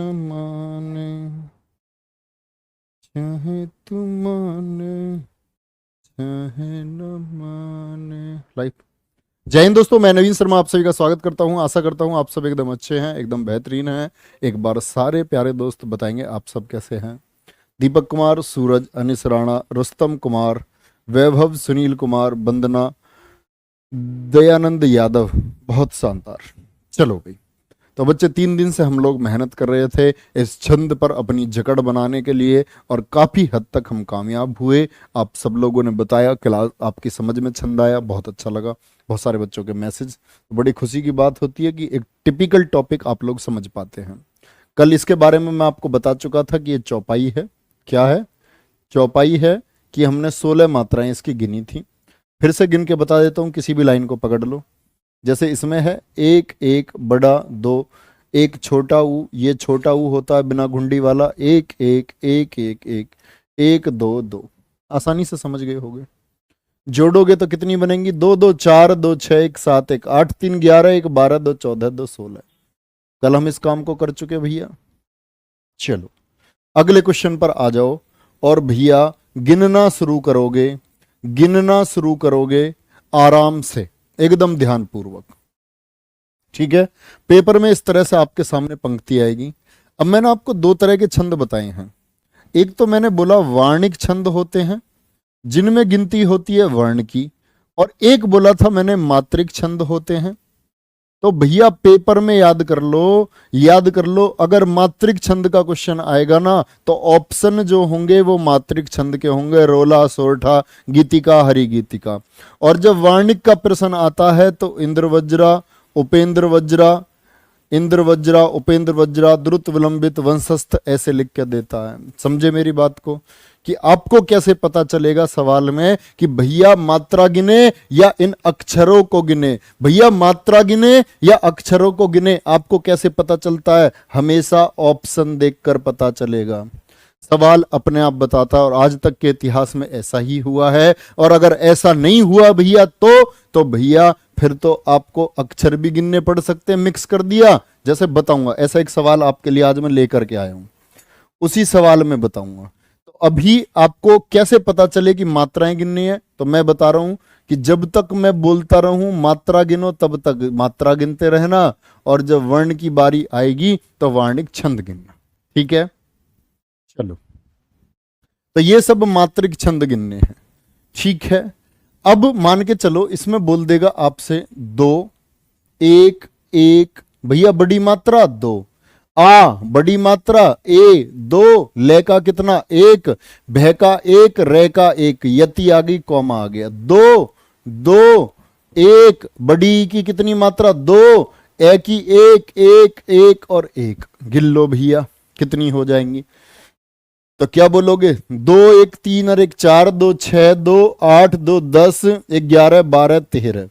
न माने, चाहे तू माने चाहे न माने। लाइफ। जय हिंद दोस्तों, मैं नवीन शर्मा आप सभी का स्वागत करता हूं। आशा करता हूं आप सब एकदम अच्छे हैं, एकदम बेहतरीन हैं। एक बार सारे प्यारे दोस्त बताएंगे आप सब कैसे हैं। दीपक कुमार, सूरज, अनिस राणा, रुस्तम कुमार, वैभव, सुनील कुमार, वंदना, दयानंद यादव, बहुत शानदार। चलो भाई, तो बच्चे 3 दिन से हम लोग मेहनत कर रहे थे इस छंद पर अपनी जकड़ बनाने के लिए, और काफ़ी हद तक हम कामयाब हुए। आप सब लोगों ने बताया, क्लास आपकी समझ में छंद आया, बहुत अच्छा लगा। बहुत सारे बच्चों के मैसेज, बड़ी खुशी की बात होती है कि एक टिपिकल टॉपिक आप लोग समझ पाते हैं। कल इसके बारे में मैं आपको बता चुका था कि ये चौपाई है। क्या है? चौपाई है कि हमने 16 मात्राएं इसकी गिनी थी। फिर से गिन के बता देता हूँ, किसी भी लाइन को पकड़ लो। जैसे इसमें है एक एक बड़ा दो, एक छोटा ऊ, ये छोटा ऊ होता है बिना घुंडी वाला, एक एक एक एक एक एक दो दो। आसानी से समझ गए होगे। जोड़ोगे तो कितनी बनेंगी? 2 2 4, 2 6, 1 7, 1 8, 3 11, 1 12, 2 14, 2 16। कल हम इस काम को कर चुके भैया। चलो अगले क्वेश्चन पर आ जाओ, और भैया गिनना शुरू करोगे, गिनना शुरू करोगे आराम से, एकदम ध्यानपूर्वक। ठीक है? पेपर में इस तरह से आपके सामने पंक्ति आएगी। अब मैंने आपको 2 तरह के छंद बताए हैं। एक तो मैंने बोला वार्णिक छंद होते हैं जिनमें गिनती होती है वर्ण की, और एक बोला था मैंने मात्रिक छंद होते हैं। तो भैया पेपर में याद कर लो, याद कर लो, अगर मात्रिक छंद का क्वेश्चन आएगा ना तो ऑप्शन जो होंगे वो मात्रिक छंद के होंगे, रोला, सोरठा, गीतिका, हरि गीतिका। और जब वार्णिक का प्रश्न आता है तो इंद्र वज्रा, उपेंद्र वज्रा, इंद्र वज्रा, उपेंद्र वज्रा, द्रुत विलंबित, वंशस्थ, ऐसे लिख के देता है। समझे मेरी बात को? कि आपको कैसे पता चलेगा सवाल में कि भैया मात्रा गिने या इन अक्षरों को गिने, भैया मात्रा गिने या अक्षरों को गिने, आपको कैसे पता चलता है? हमेशा ऑप्शन देखकर पता चलेगा। सवाल अपने आप बताता है, और आज तक के इतिहास में ऐसा ही हुआ है। और अगर ऐसा नहीं हुआ भैया तो भैया फिर तो आपको अक्षर भी गिनने पड़ सकते हैं, मिक्स कर दिया। जैसे बताऊंगा, ऐसा एक सवाल आपके लिए आज मैं लेकर के आया हूं, उसी सवाल में बताऊंगा। तो अभी आपको कैसे पता चले कि मात्राएं गिननी है? तो मैं बता रहा हूं कि जब तक मैं बोलता रहूं मात्रा गिनो, तब तक मात्रा गिनते रहना, और जब वर्ण की बारी आएगी तो वार्णिक छंद गिनना। ठीक है? चलो, तो ये सब मात्रिक छंद गिनने हैं। ठीक है? अब मान के चलो इसमें बोल देगा आपसे 2, 1 1, भैया बड़ी मात्रा 2, आ बड़ी मात्रा ए 2, ले का कितना 1, भय का 1, रे का 1, यति आ गई, कौमा आ गया, 2 2 1, बड़ी की कितनी मात्रा 2, ए की 1 1 1 और 1। गिन लो भैया कितनी हो जाएंगी। तो क्या बोलोगे? 2 1 3 और 1 4, 2 6, 2 8, 2 10, 11 12 13।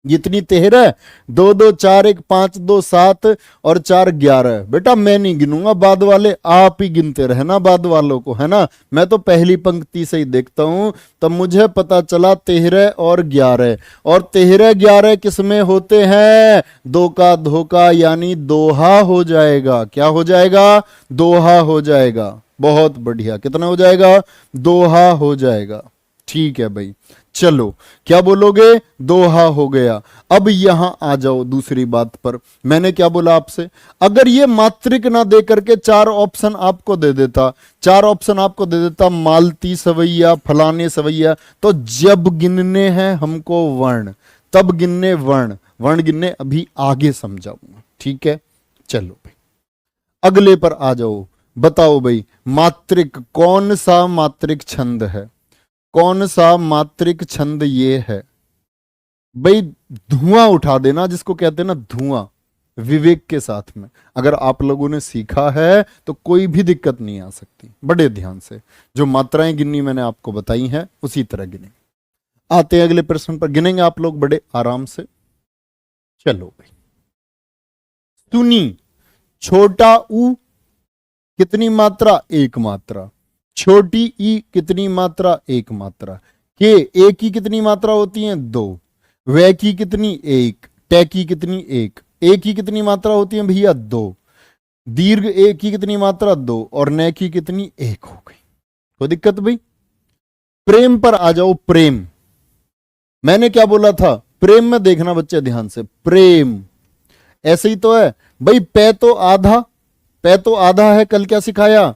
जितनी 13, 2 2 4 1 5 2 7 और 4 11। बेटा मैं नहीं गिनूंगा, बाद वाले आप ही गिनते रहना, बाद वालों को, है ना। मैं तो पहली पंक्ति से ही देखता हूं, तब मुझे पता चला 13 और 11। और 13 11 किसमें होते हैं? दो का धोखा, यानी दोहा हो जाएगा। क्या हो जाएगा? दोहा हो जाएगा। बहुत बढ़िया, कितना हो जाएगा? दोहा हो जाएगा। ठीक है भाई, चलो क्या बोलोगे? दोहा हो गया। अब यहां आ जाओ दूसरी बात पर। मैंने क्या बोला आपसे? अगर ये मात्रिक ना दे करके 4 ऑप्शन आपको दे देता, 4 ऑप्शन आपको दे देता, मालती सवैया, फलाने सवैया, तो जब गिनने हैं हमको वर्ण, तब गिनने वर्ण, वर्ण गिनने अभी आगे समझाऊंगा। ठीक है? चलो भाई अगले पर आ जाओ। बताओ भाई मात्रिक कौन सा मात्रिक छंद है? कौन सा मात्रिक छंद ये है? भाई धुआं उठा देना, जिसको कहते हैं ना धुआं, विवेक के साथ में। अगर आप लोगों ने सीखा है तो कोई भी दिक्कत नहीं आ सकती। बड़े ध्यान से जो मात्राएं गिननी मैंने आपको बताई हैं उसी तरह गिने। आते हैं अगले प्रश्न पर, गिनेंगे आप लोग बड़े आराम से। चलो भाई, सुनी, छोटा ऊ कितनी मात्रा? 1 मात्रा। छोटी ई कितनी मात्रा? 1 मात्रा। के ए की कितनी मात्रा होती है? 2। वै की कितनी? 1। टे की कितनी? 1। ए की कितनी मात्रा होती है भैया? 2। दीर्घ ए की कितनी मात्रा 2 और न की कितनी 1 हो गई। कोई दिक्कत भाई? प्रेम पर आ जाओ। प्रेम, मैंने क्या बोला था? प्रेम में देखना बच्चे ध्यान से, प्रेम ऐसे ही तो है भाई। पै तो आधा, पै तो आधा है। कल क्या सिखाया?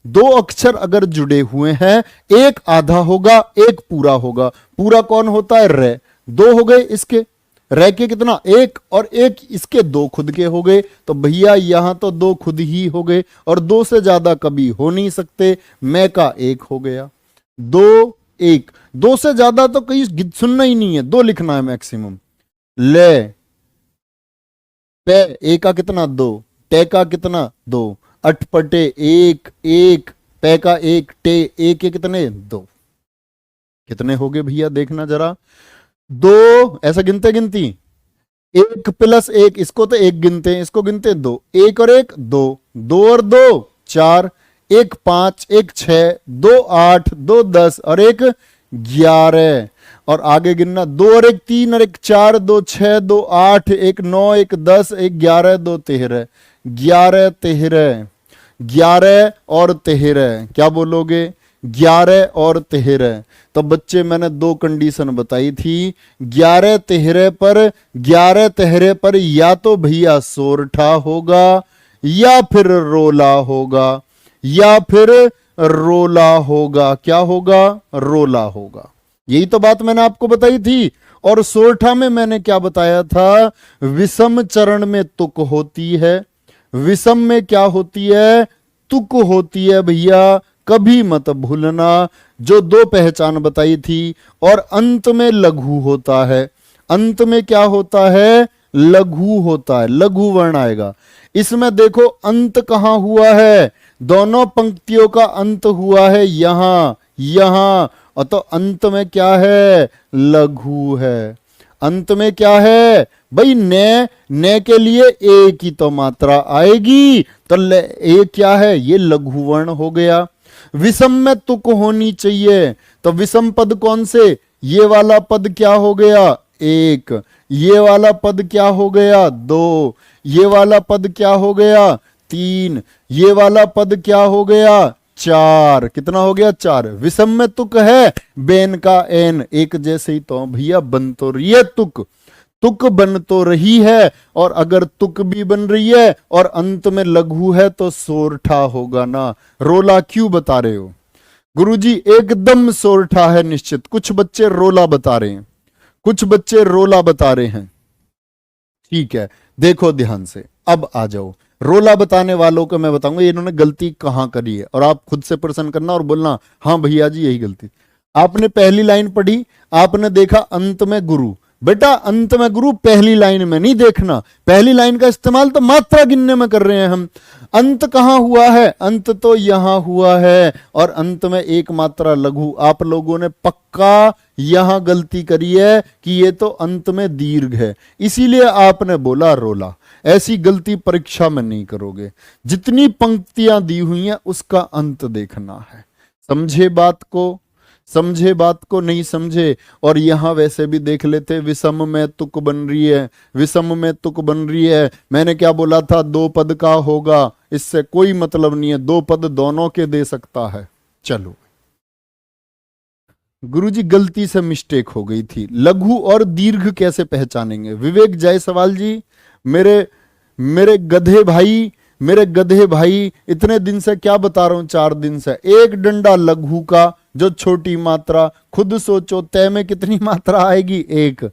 दो अक्षर अगर जुड़े हुए हैं, एक आधा होगा एक पूरा होगा। पूरा कौन होता है? रे। दो हो गए इसके, रे के कितना? एक, और एक इसके दो खुद के हो गए। तो भैया यहां तो दो खुद ही हो गए, और दो से ज्यादा कभी हो नहीं सकते। मैं का एक हो गया, दो एक। दो से ज्यादा तो कहीं सुनना ही नहीं है, दो लिखना है मैक्सिमम। ले, पे ए का कितना? दो, टे का कितना? दो, अटपटे एक एक, पे का एक, टे ए के कितने? दो। कितने हो गए भैया देखना जरा? दो, ऐसा गिनते गिनती, एक प्लस एक, इसको तो एक गिनते हैं, इसको गिनते हैं दो। एक और एक दो, दो और दो चार, एक 5, एक 6, दो 8, दो 10 और एक 11। और आगे गिनना, दो और एक 3 और एक 4, दो 6, दो 8, एक 9, एक 10, एक 11, दो 13। 11 13, 11 और 13, क्या बोलोगे? 11 और 13। तो बच्चे मैंने दो कंडीशन बताई थी। 11 13 पर, 11 13 पर या तो भैया सोरठा होगा, या फिर रोला होगा, या फिर रोला होगा। क्या होगा? रोला होगा। यही तो बात मैंने आपको बताई थी। और सोरठा में मैंने क्या बताया था? विषम चरण में तुक होती है। विषम में क्या होती है? तुक होती है भैया, कभी मत भूलना। जो दो पहचान बताई थी। और अंत में लघु होता है। अंत में क्या होता है? लघु होता है, लघु वर्ण आएगा। इसमें देखो अंत कहां हुआ है? दोनों पंक्तियों का अंत हुआ है यहां, यहां। और तो अंत में क्या है? लघु है। अंत में क्या है भाई? ने के लिए ए की तो मात्रा आएगी, तो ए क्या है? ये लघु वर्ण हो गया। विषम में तुक होनी चाहिए, तो विषम पद कौन से? ये वाला पद क्या हो गया? एक। ये वाला पद क्या हो गया? दो। ये वाला पद क्या हो गया? तीन। ये वाला पद क्या हो गया? चार। कितना हो गया? चार। विषम में तुक है, बेन का एन एक जैसे ही तो भैया बन तो रही है तुक, तुक बन तो रही है। और अगर तुक भी बन रही है और अंत में लघु है तो सोरठा होगा ना। रोला क्यों बता रहे हो गुरुजी? एकदम सोरठा है निश्चित। कुछ बच्चे रोला बता रहे हैं, कुछ बच्चे रोला बता रहे हैं। ठीक है, देखो ध्यान से, अब आ जाओ। रोला बताने वालों को मैं बताऊंगा इन्होंने गलती कहां करी है, और आप खुद से प्रश्न करना और बोलना हाँ भैया जी यही गलती। आपने पहली लाइन पढ़ी, आपने देखा अंत में गुरु। बेटा अंत में गुरु पहली लाइन में नहीं देखना। पहली लाइन का इस्तेमाल तो मात्रा गिनने में कर रहे हैं हम। अंत कहां हुआ है? अंत तो यहां हुआ है, और अंत में एक मात्रा लघु। आप लोगों ने पक्का यहां गलती करी है कि ये तो अंत में दीर्घ है, इसीलिए आपने बोला रोला। ऐसी गलती परीक्षा में नहीं करोगे। जितनी पंक्तियां दी हुई हैं उसका अंत देखना है। समझे बात को? समझे बात को? नहीं समझे? और यहां वैसे भी देख लेते, विषम में तुक बन रही है, विषम में तुक बन रही है। मैंने क्या बोला था? दो पद का होगा, इससे कोई मतलब नहीं है, दो पद दोनों के दे सकता है। चलो गुरुजी गलती से मिस्टेक हो गई थी। लघु और दीर्घ कैसे पहचानेंगे? विवेक जायसवाल जी, मेरे मेरे गधे भाई, मेरे गधे भाई, इतने दिन से क्या बता रहा हूं, 4 दिन से। एक डंडा लघु का जो छोटी मात्रा, खुद सोचो तय में कितनी मात्रा आएगी? एक।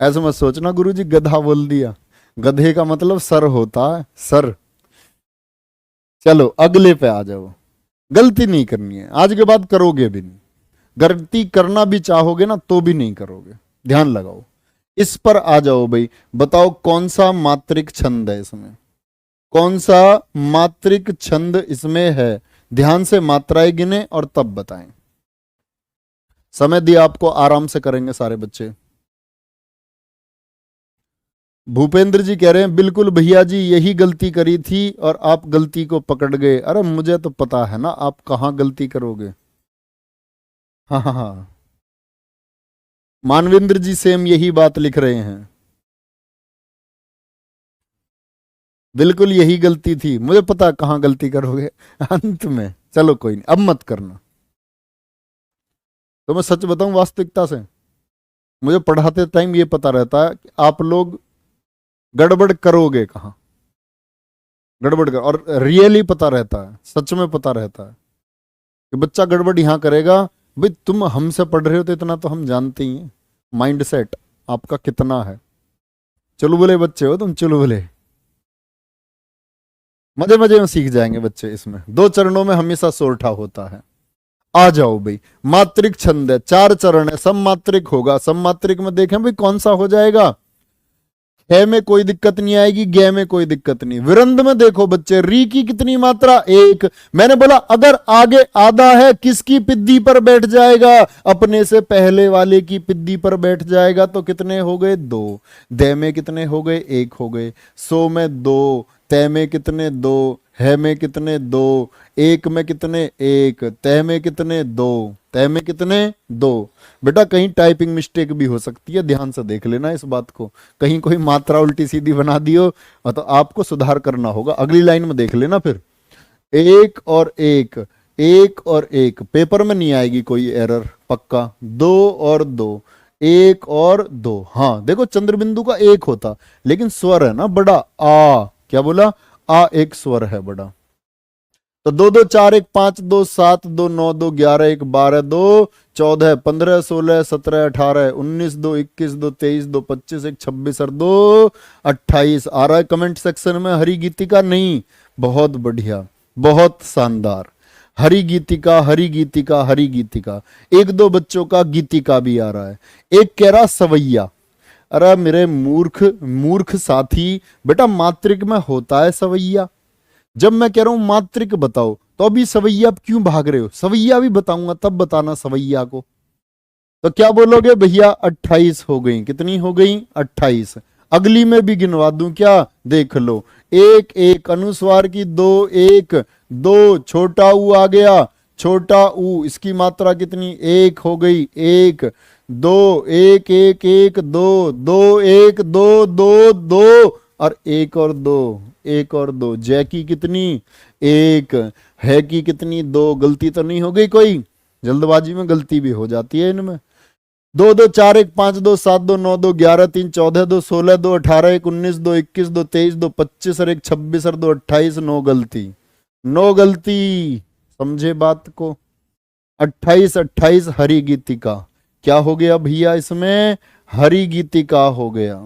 ऐसा मत सोचना गुरुजी गधा बोल दिया, गधे का मतलब सर होता है, सर। चलो अगले पे आ जाओ। गलती नहीं करनी है, आज के बाद करोगे भी नहीं। गलती करना भी चाहोगे ना तो भी नहीं करोगे, ध्यान लगाओ। इस पर आ जाओ भाई, बताओ कौन सा मात्रिक छंद है इसमें? कौन सा मात्रिक छंद इसमें है? ध्यान से मात्राएं गिने और तब बताएं। समय दिया आपको, आराम से करेंगे सारे बच्चे। भूपेंद्र जी कह रहे हैं बिल्कुल भैया जी यही गलती करी थी और आप गलती को पकड़ गए। अरे मुझे तो पता है ना आप कहां गलती करोगे। हाँ हाँ हाँ, मानवेंद्र जी सेम यही बात लिख रहे हैं। बिल्कुल यही गलती थी, मुझे पता कहाँ गलती करोगे अंत में। चलो कोई नहीं, अब मत करना। तो मैं सच बताऊं वास्तविकता से, मुझे पढ़ाते टाइम ये पता रहता है कि आप लोग गड़बड़ करोगे कहाँ, गड़बड़ कर, और रियली पता रहता है, सच में पता रहता है कि बच्चा गड़बड़ यहां करेगा। भाई तुम हमसे पढ़ रहे हो तो इतना तो हम जानते ही हैं, माइंड सेट आपका कितना है। चुलबुले बच्चे हो तुम, चुलबुले। मजे मजे में सीख जाएंगे बच्चे इसमें। दो चरणों में हमेशा सोरठा होता है। आ जाओ भाई, मात्रिक छंद है, 4 चरण है, सब मात्रिक होगा। सब मात्रिक में देखें भाई कौन सा हो जाएगा। है में कोई दिक्कत नहीं आएगी, गे में कोई दिक्कत नहीं। विरंद में देखो बच्चे, री की कितनी मात्रा, 1। मैंने बोला अगर आगे आधा है किसकी पिद्दी पर बैठ जाएगा, अपने से पहले वाले की पिद्दी पर बैठ जाएगा। तो कितने हो गए, 2। दे में कितने हो गए, 1 हो गए। सो में 2, तय में कितने, 2। है में कितने, 2। एक में कितने, 1। तय में कितने, 2। तय में कितने, 2। बेटा कहीं टाइपिंग मिस्टेक भी हो सकती है, ध्यान से देख लेना इस बात को। कहीं कोई मात्रा उल्टी सीधी बना दियो तो आपको सुधार करना होगा, अगली लाइन में देख लेना फिर। 1 और 1, 1 और 1, पेपर में नहीं आएगी कोई एरर पक्का। 2 और 2, 1 और 2। हाँ देखो चंद्रबिंदु का 1 होता, लेकिन स्वर है ना बड़ा, आ। क्या बोला, आ एक स्वर है बड़ा। तो 2 2 4 1 5 2 7 2 9 2 11 1 12 2 14 15 16 17 18 19 2 21 2 23 2 25 1 26 और 2 28 आ रहा है कमेंट सेक्शन में। हरी गीतिका नहीं, बहुत बढ़िया, बहुत शानदार। हरी गीतिका, हरी गीतिका, हरी गीतिका। 1 2 बच्चों का गीतिका भी आ रहा है। एक कह रहा सवैया। अरे मेरे मूर्ख मूर्ख साथी, बेटा मात्रिक में होता है सवैया। जब मैं कह रहा हूं मात्रिक बताओ तो अभी सवैया क्यों भाग रहे हो, सवैया भी बताऊंगा तब बताना सवैया को। तो क्या बोलोगे भैया, 28 हो गई। कितनी हो गई, 28। अगली में भी गिनवा दूं क्या, देख लो। 1 1 अनुस्वार की 2 1 2, छोटा ऊ आ गया, छोटा ऊ, इसकी मात्रा कितनी, 1 हो गई। 1 2 1 1 1 2 2 1 2 2 2 और 1 और 2, 1 और 2। जय की कितनी, 1। है की कितनी, 2। गलती तो नहीं हो गई कोई, जल्दबाजी में गलती भी हो जाती है इनमें। 2 2 4 1 5 2 7 2 9 2 11 3 14 2 16 2 18 1 19 2 21 2 23 2 25 और 1 26 और 2 28। 9 गलती, 9 गलती, समझे बात को। 28 28 हरी गीतिका। क्या हो गया भैया इसमें, हरी गीतिका हो गया,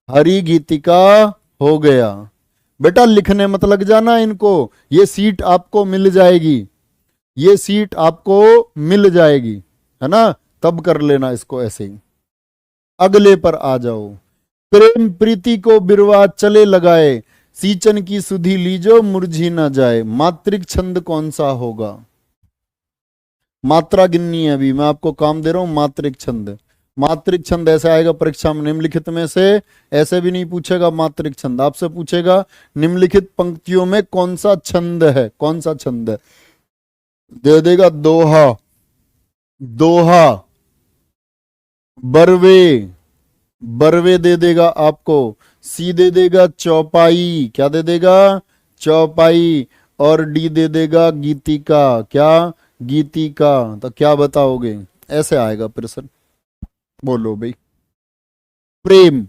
हरी गीतिका हो गया। बेटा लिखने मत लग जाना इनको, ये सीट आपको मिल जाएगी, ये सीट आपको मिल जाएगी, है ना, तब कर लेना इसको ऐसे ही। अगले पर आ जाओ। प्रेम प्रीति को बिरवा चले लगाए, सींचन की सुधि लीजो मुरझी ना जाए। मात्रिक छंद कौन सा होगा, मात्रा गिननी है अभी, मैं आपको काम दे रहा हूं। मात्रिक छंद, मात्रिक छंद ऐसे आएगा परीक्षा में, निम्नलिखित में से। ऐसे भी नहीं पूछेगा मात्रिक छंद, आपसे पूछेगा निम्नलिखित पंक्तियों में कौन सा छंद है, कौन सा छंद है। दे देगा दोहा, दोहा, बरवे, बरवे दे देगा आपको। सी दे देगा चौपाई, क्या दे देगा, चौपाई। और डी दे देगा गीतिका, क्या, गीतिका। तो क्या बताओगे, ऐसे आएगा प्रश्न, बोलो भाई। प्रेम,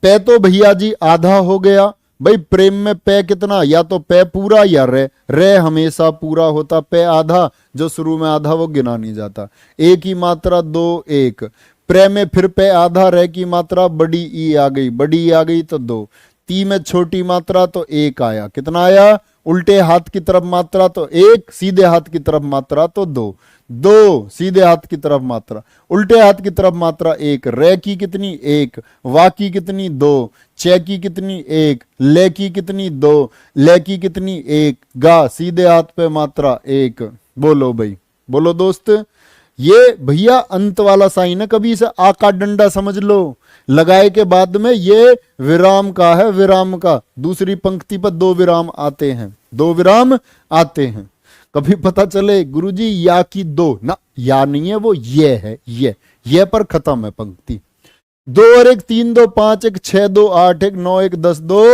पे तो भैया जी आधा हो गया भाई। प्रेम में पे कितना, या तो पे पूरा या रे हमेशा पूरा होता, पे आधा, जो शुरू में आधा वो गिना नहीं जाता। एक ही मात्रा 2 1। प्रे में फिर पे आधा, रे की मात्रा बड़ी ई आ गई, बड़ी ई आ गई तो 2। ती में छोटी मात्रा तो 1 आया, कितना आया, उल्टे हाथ की तरफ मात्रा तो 1, सीधे हाथ की तरफ मात्रा तो 2। 2 सीधे हाथ की तरफ मात्रा, उल्टे हाथ की तरफ मात्रा 1। रे की कितनी, 1। वा की कितनी, 2। चे की कितनी, 1। ले की कितनी, 2। ले की कितनी, 1। गा सीधे हाथ पे मात्रा 1। बोलो भाई, बोलो दोस्त। ये भैया अंत वाला साइन है, कभी इसे आ का डंडा समझ लो। लगाए के बाद में ये विराम का है, विराम का। दूसरी पंक्ति पर 2 विराम आते हैं, 2 विराम आते हैं। कभी पता चले गुरुजी या की 2 ना, या नहीं है वो, ये है, ये पर खत्म है पंक्ति। दो और एक 3 2 5 1 6 2 8 1 9 1 10 2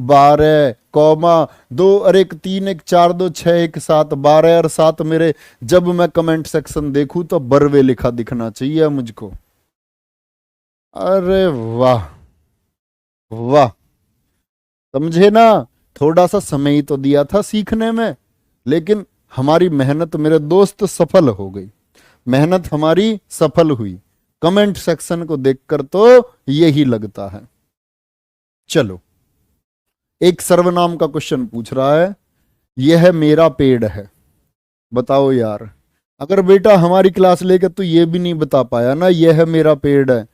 12 कॉमा 2 और एक 3 1 4 2 6 1 7 12 और 7 मेरे जब मैं कमेंट सेक्शन देखूं तो बरवे लिखा दिखना चाहिए मुझको। अरे वाह वाह, समझे ना। थोड़ा सा समय ही तो दिया था सीखने में, लेकिन हमारी मेहनत मेरे दोस्त सफल हो गई, मेहनत हमारी सफल हुई। कमेंट सेक्शन को देखकर तो यही लगता है। चलो, एक सर्वनाम का क्वेश्चन पूछ रहा है, यह मेरा पेड़ है। बताओ यार, अगर बेटा हमारी क्लास लेकर तो ये भी नहीं बता पाया ना यह मेरा पेड़ है,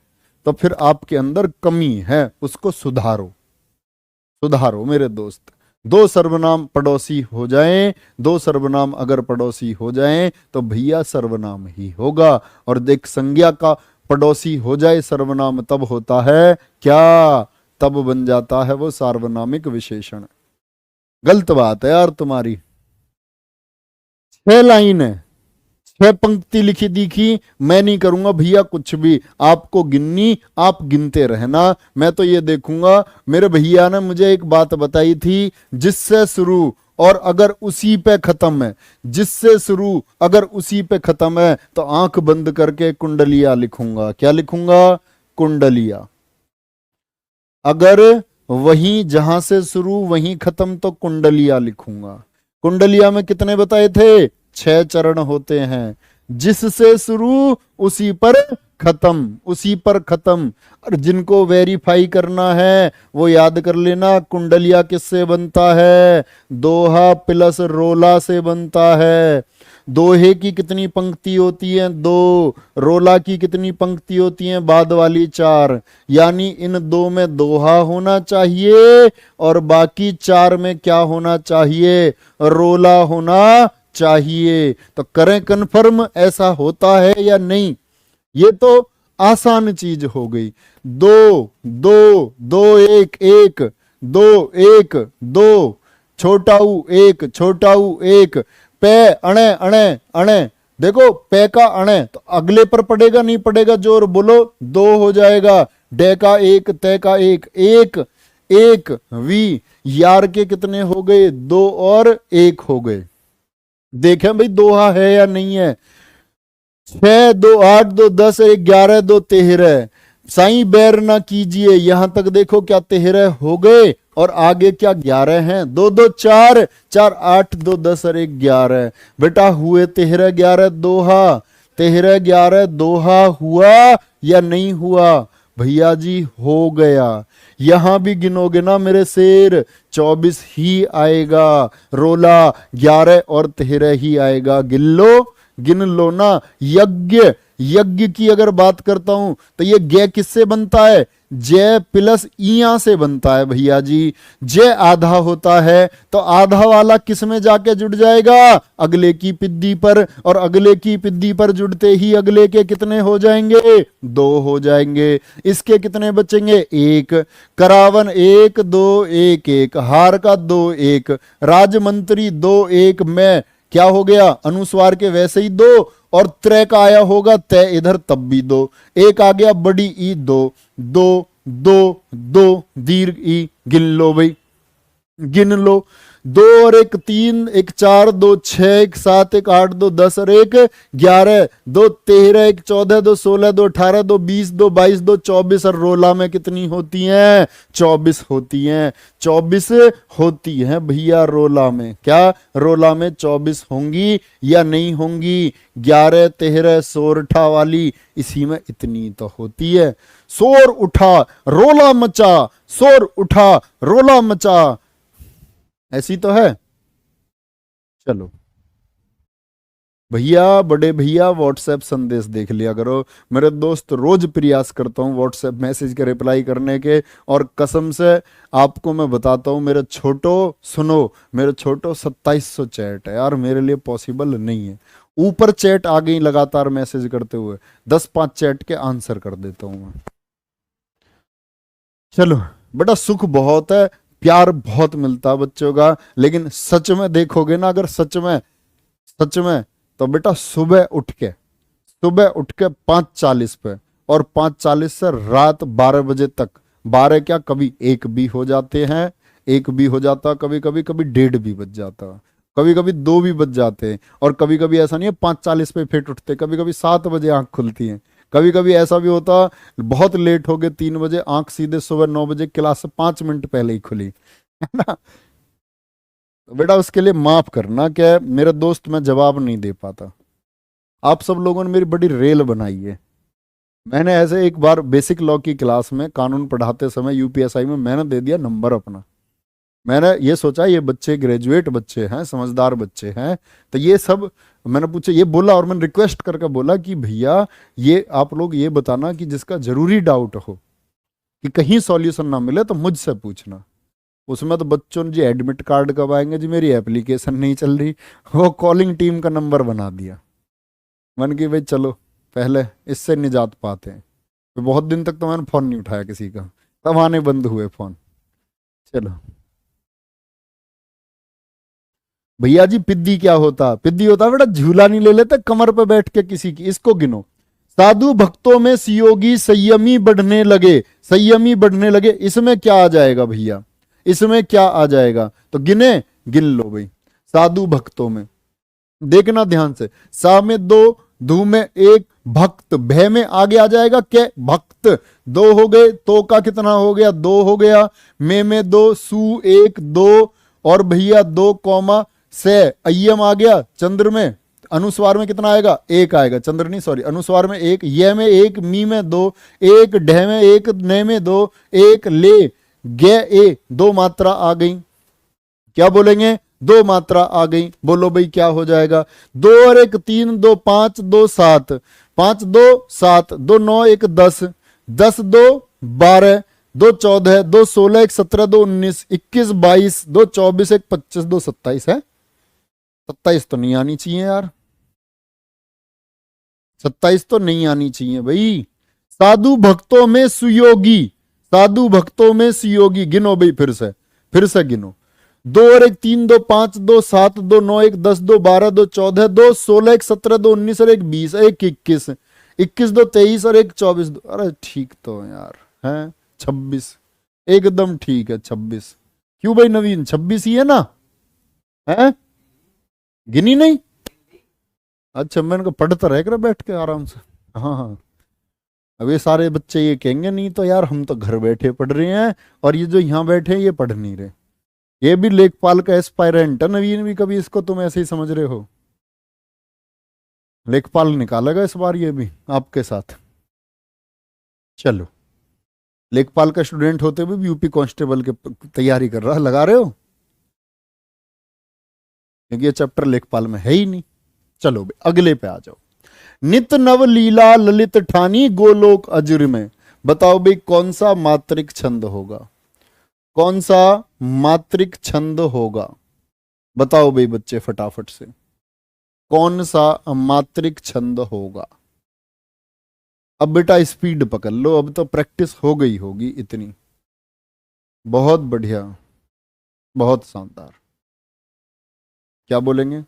तो फिर आपके अंदर कमी है, उसको सुधारो, सुधारो मेरे दोस्त। दो सर्वनाम पड़ोसी हो जाएं, दो सर्वनाम अगर पड़ोसी हो जाएं तो भैया सर्वनाम ही होगा। और देख, संज्ञा का पड़ोसी हो जाए सर्वनाम तब होता है क्या, तब बन जाता है वो सार्वनामिक विशेषण। गलत बात है यार तुम्हारी। 6 लाइन है, 6 पंक्ति लिखी दिखी, मैं नहीं करूंगा भैया कुछ भी, आपको गिननी, आप गिनते रहना, मैं तो ये देखूंगा। मेरे भैया ने मुझे एक बात बताई थी, जिससे शुरू और अगर उसी पे खत्म है, जिससे शुरू अगर उसी पे खत्म है तो आंख बंद करके कुंडलिया लिखूंगा। क्या लिखूंगा? कुंडलिया। अगर वहीं जहां से शुरू वहीं खत्म तो कुंडलिया लिखूंगा। कुंडलिया में कितने बताए थे? 6 चरण होते हैं, जिससे शुरू उसी पर खत्म, उसी पर खत्म। और जिनको वेरीफाई करना है वो याद कर लेना, कुंडलिया किससे बनता है? दोहा प्लस रोला से बनता है। दोहे की कितनी पंक्ति होती है? 2। रोला की कितनी पंक्ति होती है? बाद वाली 4। यानी इन 2 में दोहा होना चाहिए और बाकी 4 में क्या होना चाहिए? रोला होना चाहिए। तो करें कन्फर्म, ऐसा होता है या नहीं? ये तो आसान चीज हो गई। 2 2 2 1 1 2 1 2, छोटा ऊ 1 छोटा ऊ 1, पे अणे अणे अणे, देखो पे का अणे तो अगले पर पड़ेगा नहीं पड़ेगा? जोर बोलो, 2 हो जाएगा। डे का 1 तय का 1 1 1 वी, यार के कितने हो गए? 2 और 1 हो गए। देखें भाई दोहा है या नहीं है। 6 2 8 2 10 1 11 2 13, साईं बैर ना कीजिए, यहां तक देखो क्या 13 हो गए और आगे क्या 11 हैं? 2 2 4 4 8 2 10 और 1 11। बेटा हुए 13 11 दोहा, 13 11 दोहा हुआ या नहीं हुआ? भैया जी हो गया। यहां भी गिनोगे ना मेरे शेर, 24 ही आएगा। रोला 11 और 13 ही आएगा। गिन लो ना। यज्ञ, यज्ञ की अगर बात करता हूं तो ये गे किससे बनता है? जय प्लस इया से बनता है भैया जी। जय आधा होता है तो आधा वाला किस में जाके जुड़ जाएगा? अगले की पिद्दी पर, और अगले की पिद्दी पर जुड़ते ही अगले के कितने हो जाएंगे? 2 हो जाएंगे। इसके कितने बचेंगे? 1। करावन 1 2 1 1, हार का 2 1, राजमंत्री 2 1, मैं क्या हो गया? अनुस्वार के वैसे ही 2, और त्रय का आया होगा तय इधर तब भी 2, 1 आ गया बड़ी ई 2 2 2 2 दीर्घ ई। गिन लो भाई, गिन लो। 2 और 1 3 1 4 2 6 1 7 1 8 2 10 और 1 11 2 13 1 14 2 16 2 18 2 20 2 22 2 24, और रोला में कितनी होती हैं? 24 होती हैं। 24 होती हैं भैया रोला में। क्या रोला में 24 होंगी या नहीं होंगी? 11 13 सोरठा वाली, इसी में इतनी तो होती है। शोर उठा रोला मचा, शोर उठा रोला मचा, ऐसी तो है। चलो भैया, बड़े भैया व्हाट्सएप संदेश देख लिया करो मेरे दोस्त। रोज प्रयास करता हूँ व्हाट्सएप मैसेज के रिप्लाई करने के, और कसम से आपको मैं बताता हूँ मेरे छोटो, सुनो मेरे छोटो, 2700 चैट है यार, मेरे लिए पॉसिबल नहीं है। ऊपर चैट आ गई लगातार मैसेज करते हुए, 10-5 चैट के आंसर कर देता हूँ मैं। चलो बेटा, सुख बहुत है, प्यार बहुत मिलता है बच्चों का, लेकिन सच में देखोगे ना, अगर सच में तो बेटा सुबह उठ के 5:40 पे और 5:40 से रात 12 बजे तक, 12 क्या कभी 1 भी हो जाते हैं, 1 भी हो जाता, कभी कभी कभी 1:30 भी बज जाता, कभी कभी 2 भी बज जाते हैं, और कभी कभी ऐसा नहीं है 5:40 पे फिट उठते, कभी कभी 7 बजे आंख खुलती है, कभी कभी ऐसा भी होता बहुत लेट हो गए 3 बजे, आंख सीधे सुबह 9 बजे क्लास से 5 मिनट पहले ही खुली, है ना। तो बेटा उसके लिए माफ करना, क्या मेरे दोस्त मैं जवाब नहीं दे पाता, आप सब लोगों ने मेरी बड़ी रेल बनाई है। मैंने ऐसे एक बार बेसिक लॉ की क्लास में कानून पढ़ाते समय यूपीएसआई में मैंने दे दिया नंबर अपना, मैंने ये सोचा ये बच्चे ग्रेजुएट बच्चे हैं, समझदार बच्चे हैं, तो ये सब मैंने पूछा, ये बोला, और मैंने रिक्वेस्ट करके बोला कि भैया ये आप लोग ये बताना कि जिसका जरूरी डाउट हो कि कहीं सॉल्यूशन ना मिले तो मुझसे पूछना। उसमें तो बच्चों ने जी एडमिट कार्ड कब आएंगे जी, मेरी एप्लीकेशन नहीं चल रही, वो कॉलिंग टीम का नंबर बना दिया। मन की भाई चलो पहले इससे निजात पाते हैं, तो बहुत दिन तक तो मैंने फोन नहीं उठाया किसी का, तब आने बंद हुए फोन। चलो भैया जी पिद्दी क्या होता, पिद्दी होता बेटा झूला नहीं ले लेते कमर पे बैठ के किसी की, इसको गिनो। साधु भक्तों में सियोगी संयमी बढ़ने लगे, संयमी बढ़ने लगे, इसमें क्या आ जाएगा भैया, इसमें क्या आ जाएगा, तो गिने, गिन लो भाई। साधु भक्तों में देखना ध्यान से, सा में 2, धू में 1, भक्त, भय में आगे आ जाएगा क्या, भक्त, 2 हो गए, तो का कितना हो गया, 2 हो गया, में 2, सु 1 2, और भैया 2 कौमा से, अय्यम आ गया, चंद्र में अनुस्वार में कितना आएगा, 1 आएगा, चंद्र नहीं सॉरी, अनुस्वार में 1, ये में 1, मी में 2, 1 ढह में 1, ने में 2, 1 ले गे ए, 2 मात्रा आ गई, क्या बोलेंगे, 2 मात्रा आ गई, बोलो भाई क्या हो जाएगा, 2 और 1 3, 2 5, 2 7, 5 2 7, 2 9 1 10, 10 2 12, 2 14, 2 16 1 17, 2 19, 21 22, 2 24 1 25, 2 27 है, 27 तो नहीं आनी चाहिए यार, 27 तो नहीं आनी चाहिए भाई। साधु भक्तों में सुयोगी, साधु भक्तों में सुयोगी, गिनो भाई फिर से गिनो, 2 और 1 3, 2 5, 2 7, 2 9 1 10, 2 12, 2 14, 2 16 1 17, 2 19 और 1 20, 1 21, 21 2 23 और 1 24, अरे ठीक तो यार है 26, एकदम ठीक है 26, क्यों भाई नवीन 26 ही है ना, है गिनी नहीं, अच्छा मैंने कहा पढ़ता रह कर बैठ के आराम से, हाँ हाँ। अब ये सारे बच्चे ये कहेंगे नहीं तो यार हम तो घर बैठे पढ़ रहे हैं, और ये जो यहाँ बैठे हैं ये पढ़ नहीं रहे, ये भी लेखपाल का एस्पायरेंट है नवीन भी, कभी इसको तुम ऐसे ही समझ रहे हो, लेखपाल निकालेगा इस बार ये भी आपके साथ। चलो लेखपाल का स्टूडेंट होते हुए भी यूपी कांस्टेबल के तैयारी कर रहा, लगा रहे हो, क्योंकि ये चैप्टर लेखपाल में है ही नहीं। चलो अगले पे आ जाओ, नित नव लीला ललित ठानी गोलोक अजुर में, बताओ भाई कौन सा मात्रिक छंद होगा, कौन सा मात्रिक छंद होगा, बताओ भाई बच्चे फटाफट से, कौन सा मात्रिक छंद होगा। अब बेटा स्पीड पकड़ लो, अब तो प्रैक्टिस हो गई होगी इतनी, बहुत बढ़िया, बहुत शानदार, क्या बोलेंगे,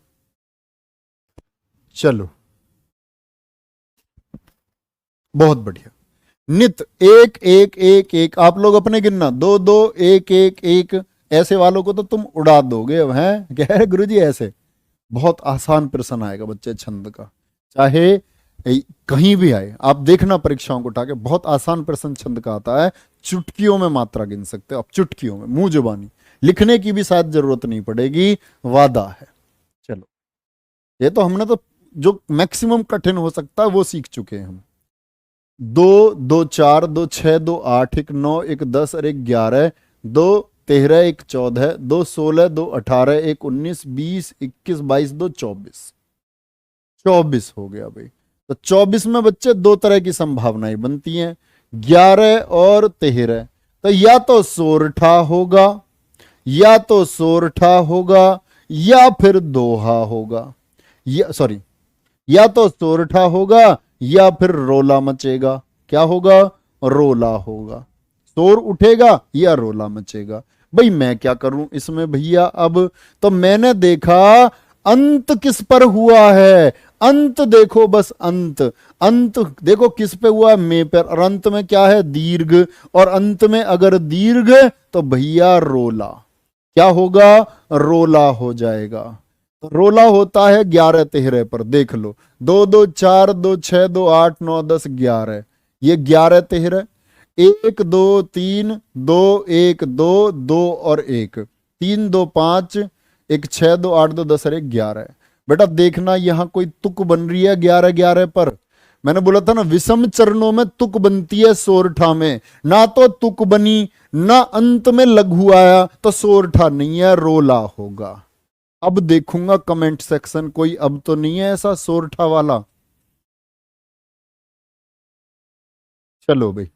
चलो बहुत बढ़िया। नित 1 1 1 1, आप लोग अपने गिनना, 2 2 1 1 1, ऐसे वालों को तो तुम उड़ा दोगे अब, हैं कह रहे गुरुजी ऐसे, बहुत आसान प्रश्न आएगा बच्चे छंद का, चाहे कहीं भी आए, आप देखना परीक्षाओं को उठा के, बहुत आसान प्रश्न छंद का आता है, चुटकियों में मात्रा गिन सकते हो आप, चुटकियों में, मुंह जुबानी, लिखने की भी शायद जरूरत नहीं पड़ेगी, वादा है। चलो ये तो हमने तो जो मैक्सिमम कठिन हो सकता है वो सीख चुके हैं हम, 2 2 4 2 6 2 8 1 9 1 10 और 1 11, 2 13 1 14, 2 16 2 18, 1 19 20 21 22, 2 24, 24 हो गया भाई। तो 24 में बच्चे 2 तरह की संभावनाएं बनती हैं, 11 और 13, तो या तो सोरठा होगा, या तो सोरठा होगा, या फिर दोहा होगा, या सॉरी, या तो सोरठा होगा या फिर रोला मचेगा, क्या होगा, रोला होगा, शोर उठेगा या रोला मचेगा। भाई मैं क्या करूं इसमें भैया, अब तो मैंने देखा अंत किस पर हुआ है, अंत देखो बस, अंत अंत देखो किस पे हुआ है, मे पर, और अंत में क्या है, दीर्घ, और अंत में अगर दीर्घ तो भैया रोला, क्या होगा, रोला हो जाएगा। तो रोला होता है 11 13 पर, देख लो, 2 2 4 2 6 2 8 9 10 11, ये 11 13, 1 2 3 2 1 2 2 और 1, 3 2 5 1 6 2 8 2 10 और 1 11। बेटा देखना यहां कोई तुक बन रही है 11 11 पर। मैंने बोला था ना विषम चरणों में तुक बनती है सोरठा में, ना तो तुक बनी ना अंत में लघु आया, तो सोरठा नहीं है, रोला होगा। अब देखूंगा कमेंट सेक्शन, कोई अब तो नहीं है ऐसा सोरठा वाला। चलो भाई,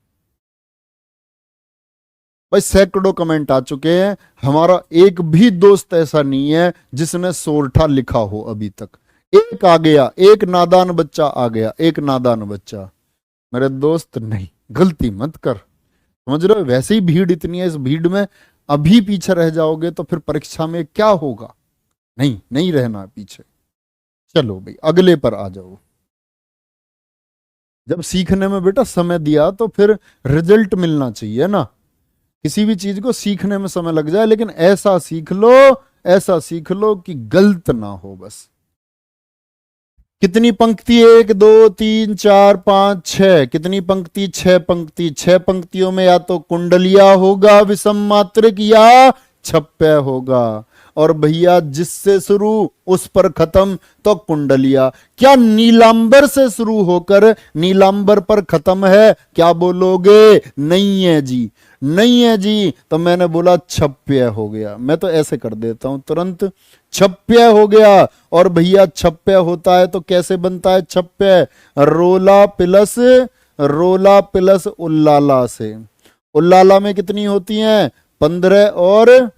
भाई सैकड़ों कमेंट आ चुके हैं, हमारा एक भी दोस्त ऐसा नहीं है जिसने सोरठा लिखा हो अभी तक। एक आ गया, एक नादान बच्चा आ गया, एक नादान बच्चा। मेरे दोस्त नहीं, गलती मत कर, समझ रहे हो, वैसे ही भीड़ इतनी है, इस भीड़ में अभी पीछे रह जाओगे तो फिर परीक्षा में क्या होगा। नहीं, नहीं रहना पीछे। चलो भाई अगले पर आ जाओ। जब सीखने में बेटा समय दिया तो फिर रिजल्ट मिलना चाहिए ना, किसी भी चीज को सीखने में समय लग जाए, लेकिन ऐसा सीख लो, ऐसा सीख लो कि गलत ना हो बस। कितनी पंक्ति, 1 2 3 4 5 6, कितनी पंक्ति, 6 पंक्ति। 6 पंक्तियों में या तो कुंडलिया होगा विषम मात्रिक या छप्पय होगा, और भैया जिससे शुरू उस पर खत्म तो कुंडलिया। क्या नीलांबर से शुरू होकर नीलांबर पर खत्म है, क्या बोलोगे, नहीं है जी, नहीं है जी, तो मैंने बोला छप्पय हो गया। मैं तो ऐसे कर देता हूं तुरंत, छप्पय हो गया। और भैया छप्पय होता है तो कैसे बनता है छप्पय, रोला प्लस उल्लाला से। उल्लाला में कितनी होती हैं, 15 और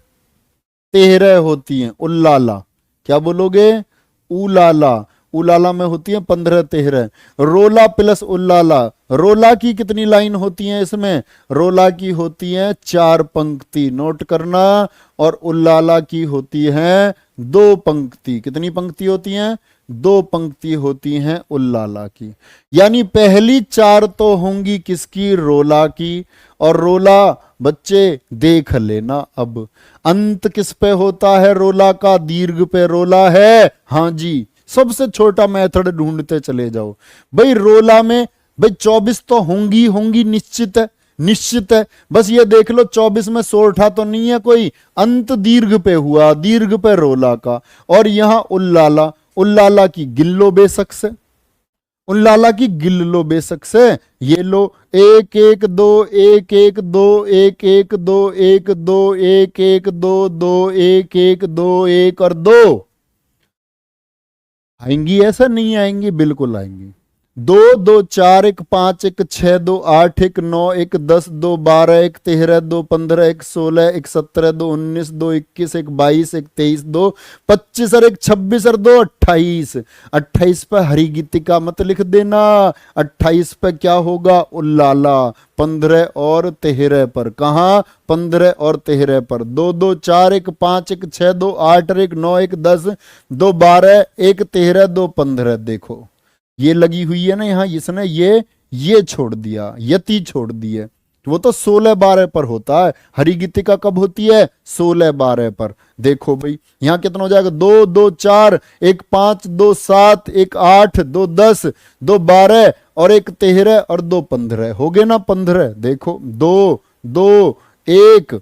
13 होती हैं। उल्लाला, क्या बोलोगे, उलाला, उलाला में होती है 15 13। रोला प्लस उल्लाला, रोला की कितनी लाइन होती है इसमें, रोला की होती है 4 पंक्ति, नोट करना, और उल्लाला की होती है 2 पंक्ति। कितनी पंक्ति होती हैं, 2 पंक्ति होती हैं उल्लाला की। यानी पहली 4 तो होंगी किसकी, रोला की, और रोला बच्चे देख लेना। अब अंत किस पे होता है रोला का, दीर्घ पे रोला है, हां जी, सबसे छोटा मेथड ढूंढते चले जाओ भाई। रोला में भाई 24 तो होंगी होंगी, निश्चित है, निश्चित है। बस ये देख लो 24 में सोरठा तो नहीं है कोई, अंत दीर्घ पे हुआ, दीर्घ पे रोला का। और यहां उल्लाला, उल्लाला की गिल्लो बेशक से, उल्लाला की गिल्लो बेशक से। ये लो 1 1 2 1 1 2 1 1 2 1 2 1 1 2 2 1 1 2 1 और 2 आएंगी, ऐसा नहीं आएंगी, बिल्कुल आएंगी। 2 2 4 1 5 1 6 2 8 1 9 1 10 2 12 1 13 2 15 1 16 1 17 2 19 2 21 1 22 1 23 2 25 और 1 26 और 2 28। 28 पे हरि गीतिका मत लिख देना, 28 पे क्या होगा, उल्लाला। 15 और 13 पर, कहा 15 और 13 पर। 2 2 4 1 5 1 6 2 8 1 9 1 10 2 12 1 13 2 15। देखो ये लगी हुई है ना यहां, इसने ये छोड़ दिया, यति छोड़ दिए, वो तो 16 12 पर होता है। हरि गीतिका कब होती है, 16 12 पर। देखो भाई यहां कितना हो जाएगा, 2 2 4 1 5 2 7 1 8 2 10 2 12 और 1 13 और 2 15, हो गए ना 15। देखो 2 2 1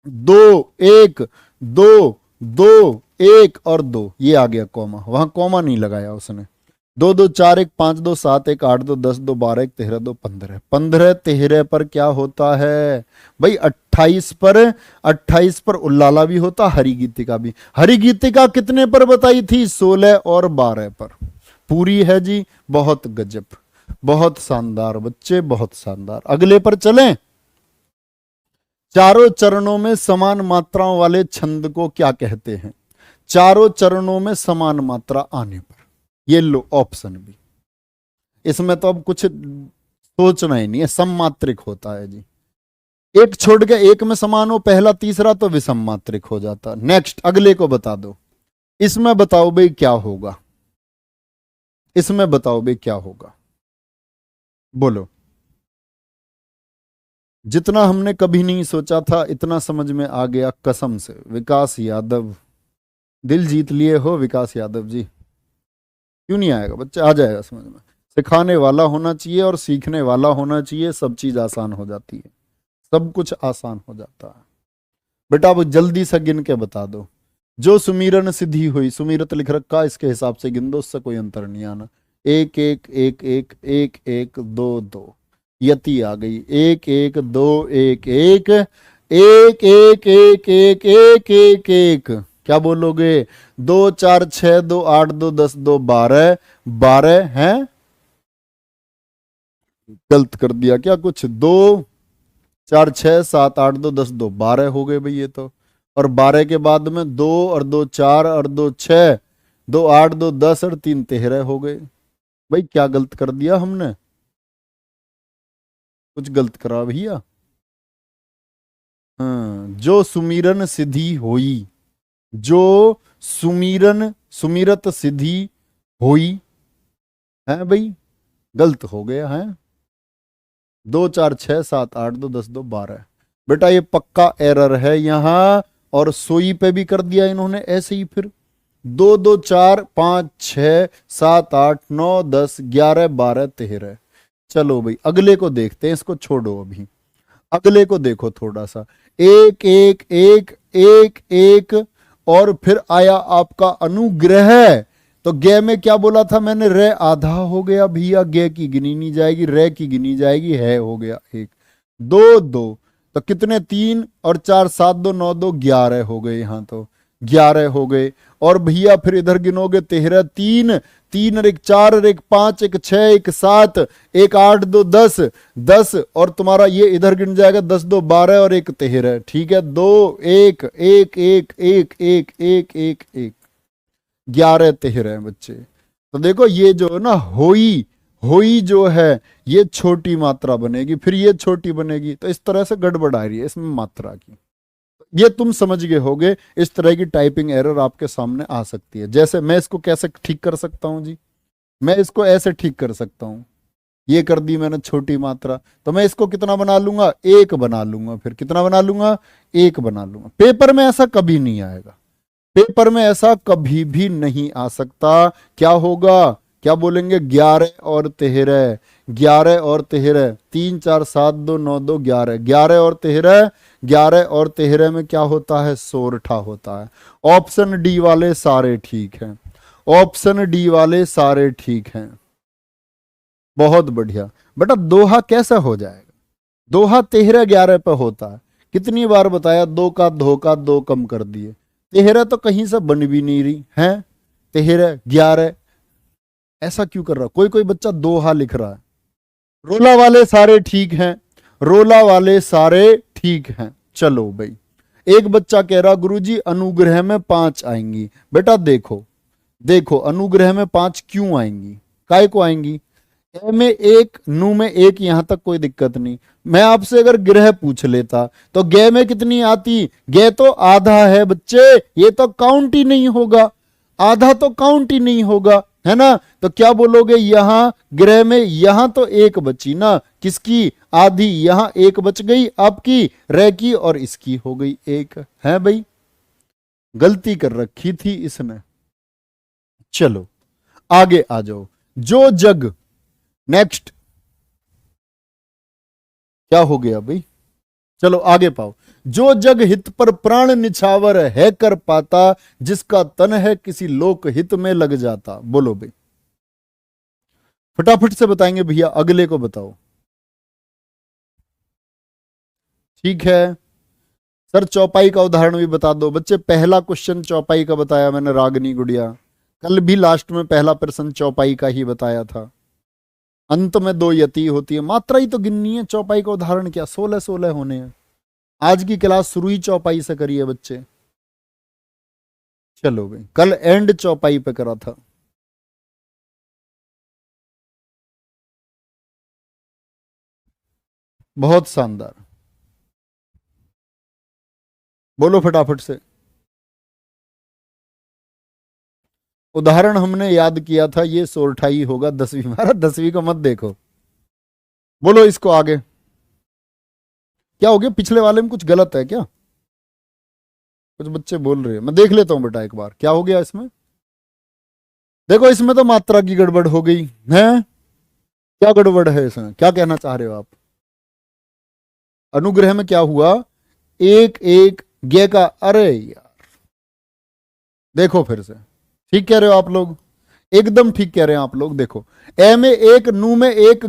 2 1 2 2 1 और 2, ये आ गया कॉमा, वहां कॉमा नहीं लगाया उसने। 2 2 4 1 5 2 7 1 8 2 10 2 12 1 13 2 15। 15 13 पर क्या होता है भाई, 28 पर, 28 पर उल्लाला भी होता, हरि गीतिका भी। हरि गीतिका कितने पर बताई थी, 16 और 12 पर। पूरी है जी, बहुत गजब, बहुत शानदार बच्चे, बहुत शानदार। अगले पर चलें। चारों चरणों में समान मात्राओं वाले छंद को क्या कहते हैं, चारों चरणों में समान मात्रा आने पर। ये लो ऑप्शन भी, इसमें तो अब कुछ सोचना ही नहीं है, सममात्रिक होता है जी। एक छोड़ के एक में समान हो, पहला तीसरा तो विषम मात्रिक हो जाता। नेक्स्ट अगले को बता दो, इसमें बताओ भाई क्या होगा, इसमें बताओ भाई क्या होगा। बोलो। जितना हमने कभी नहीं सोचा था इतना समझ में आ गया कसम से। विकास यादव, दिल जीत लिए हो विकास यादव जी। क्यों नहीं आएगा बच्चे, आ जाएगा समझ में। सिखाने वाला होना चाहिए और सीखने वाला होना चाहिए, सब चीज आसान हो जाती है, सब कुछ आसान हो जाता है। बेटा अब जल्दी से गिन के बता दो। जो सुमीरन सिद्धि हुई, सुमीरत लिख रखा, इसके हिसाब से गिन दो, उससे कोई अंतर नहीं आना। एक एक एक एक एक एक दो दो, यति आ गई। एक एक दो एक एक एक एक एक एक एक एक एक, क्या बोलोगे? 2 4 6 2 8 2 10 2 12, 12 है। गलत कर दिया क्या कुछ? 2 4 6 7 8 2 10 2 12 हो गए भाई ये तो। और 12 के बाद में 2 और 2 4 और 2 6, 2 8 2 10 और 3 13 हो गए। भाई क्या गलत कर दिया हमने? कुछ गलत करा भैया? हाँ, जो सुमीरन सिद्धि होई, जो सुमीरन सुमीरत सिद्धि होई है भाई, गलत हो गया है। 2 4 6 7 8 2 10 2 12, बेटा ये पक्का एरर है यहां। और सोई पे भी कर दिया इन्होंने ऐसे ही फिर। 2 2 4 5 6 7 8 9 10 11 12 13। चलो भाई अगले को देखते हैं, इसको छोड़ो अभी, अगले को देखो थोड़ा सा। एक एक एक एक एक, और फिर आया आपका अनुग्रह। तो गे में क्या बोला था मैंने? रे आधा हो गया भैया, गे की गिनी नहीं जाएगी, रे की गिनी जाएगी, है हो गया एक। दो दो, तो कितने? 3 और 4 7 2 9 2 11 हो गए, यहां तो 11 हो गए। और भैया फिर इधर गिनोगे 13, 3 3 और 1 4 और 1 5 1 6 1 7 1 8 2 10, 10 और तुम्हारा ये इधर गिन जाएगा 10 2 12 और 1 13। ठीक है, 2 1 1 1 1 1 1 1 11 13 बच्चे। तो देखो ये जो है ना होई, होई जो है ये छोटी मात्रा बनेगी, फिर ये छोटी बनेगी, तो इस तरह से गड़बड़ आ रही है इसमें मात्रा की। ये तुम समझ गए होगे। इस तरह की टाइपिंग एरर आपके सामने आ सकती है। जैसे मैं इसको कैसे ठीक कर सकता हूं जी? मैं इसको ऐसे ठीक कर सकता हूं, ये कर दी मैंने छोटी मात्रा, तो मैं इसको कितना बना लूंगा? एक बना लूंगा। फिर कितना बना लूंगा? एक बना लूंगा। पेपर में ऐसा कभी नहीं आएगा, पेपर में ऐसा कभी भी नहीं आ सकता। क्या होगा? क्या बोलेंगे? 11 और 13, 11 और 13, 3 4 7 2 9 2 11, 11 और 13, 11 और 13 में क्या होता है? सोरठा होता है। ऑप्शन डी वाले सारे ठीक हैं, ऑप्शन डी वाले सारे ठीक हैं। बहुत बढ़िया। बेटा दोहा कैसा हो जाएगा? दोहा 13 11 पे होता है। कितनी बार बताया? दो का धोखा, दो कम कर दिए। 13 तो कहीं से बन भी नहीं रही है, 13 11 ऐसा क्यों कर रहा? कोई कोई बच्चा दोहा लिख रहा है। रोला वाले सारे ठीक हैं, रोला वाले सारे ठीक हैं। चलो भाई, एक बच्चा कह रहा गुरुजी अनुग्रह में 5 आएंगी। बेटा देखो, देखो अनुग्रह में 5 क्यों आएंगी, काय को आएंगी? ए में एक, नू में एक, यहां तक कोई दिक्कत नहीं। मैं आपसे अगर ग्रह पूछ लेता तो गे में कितनी आती? गे तो आधा है बच्चे, ये तो काउंट ही नहीं होगा, आधा तो काउंट ही नहीं होगा, है ना? तो क्या बोलोगे? यहां ग्रह में यहां तो एक बची ना, किसकी? आधी। यहां एक बच गई आपकी, रे की, और इसकी हो गई एक। है भाई, गलती कर रखी थी इसने। चलो आगे आ जाओ। जो जग, नेक्स्ट क्या हो गया भाई? चलो आगे पाओ। जो जग हित पर प्राण निछावर है कर पाता, जिसका तन है किसी लोक हित में लग जाता। बोलो भाई, फटाफट से बताएंगे भैया, अगले को बताओ। ठीक है सर, चौपाई का उदाहरण भी बता दो बच्चे। पहला क्वेश्चन चौपाई का बताया मैंने, रागनी गुड़िया। कल भी लास्ट में पहला प्रश्न चौपाई का ही बताया था। अंत में 2 यति होती है, मात्रा ही तो गिननी है। चौपाई का उदाहरण क्या 16 16 होने हैं। आज की क्लास शुरू ही चौपाई से करिए बच्चे। चलो भाई, कल एंड चौपाई पे करा था। बहुत शानदार, बोलो फटाफट से। उदाहरण हमने याद किया था, ये सोरठाई होगा 10वीं। महाराज 10वीं को मत देखो, बोलो इसको आगे क्या हो गया, पिछले वाले में कुछ गलत है क्या? कुछ बच्चे बोल रहे हैं, मैं देख लेता हूं बेटा एक बार क्या हो गया इसमें। देखो इसमें तो मात्रा की गड़बड़ हो गई है। क्या गड़बड़ है इसमें, क्या कहना चाह रहे हो आप? अनुग्रह में क्या हुआ, एक एक गे का, अरे यार देखो फिर से, ठीक कह रहे हो आप लोग, एकदम ठीक कह रहे हैं आप लोग। देखो ए में एक, नू में एक,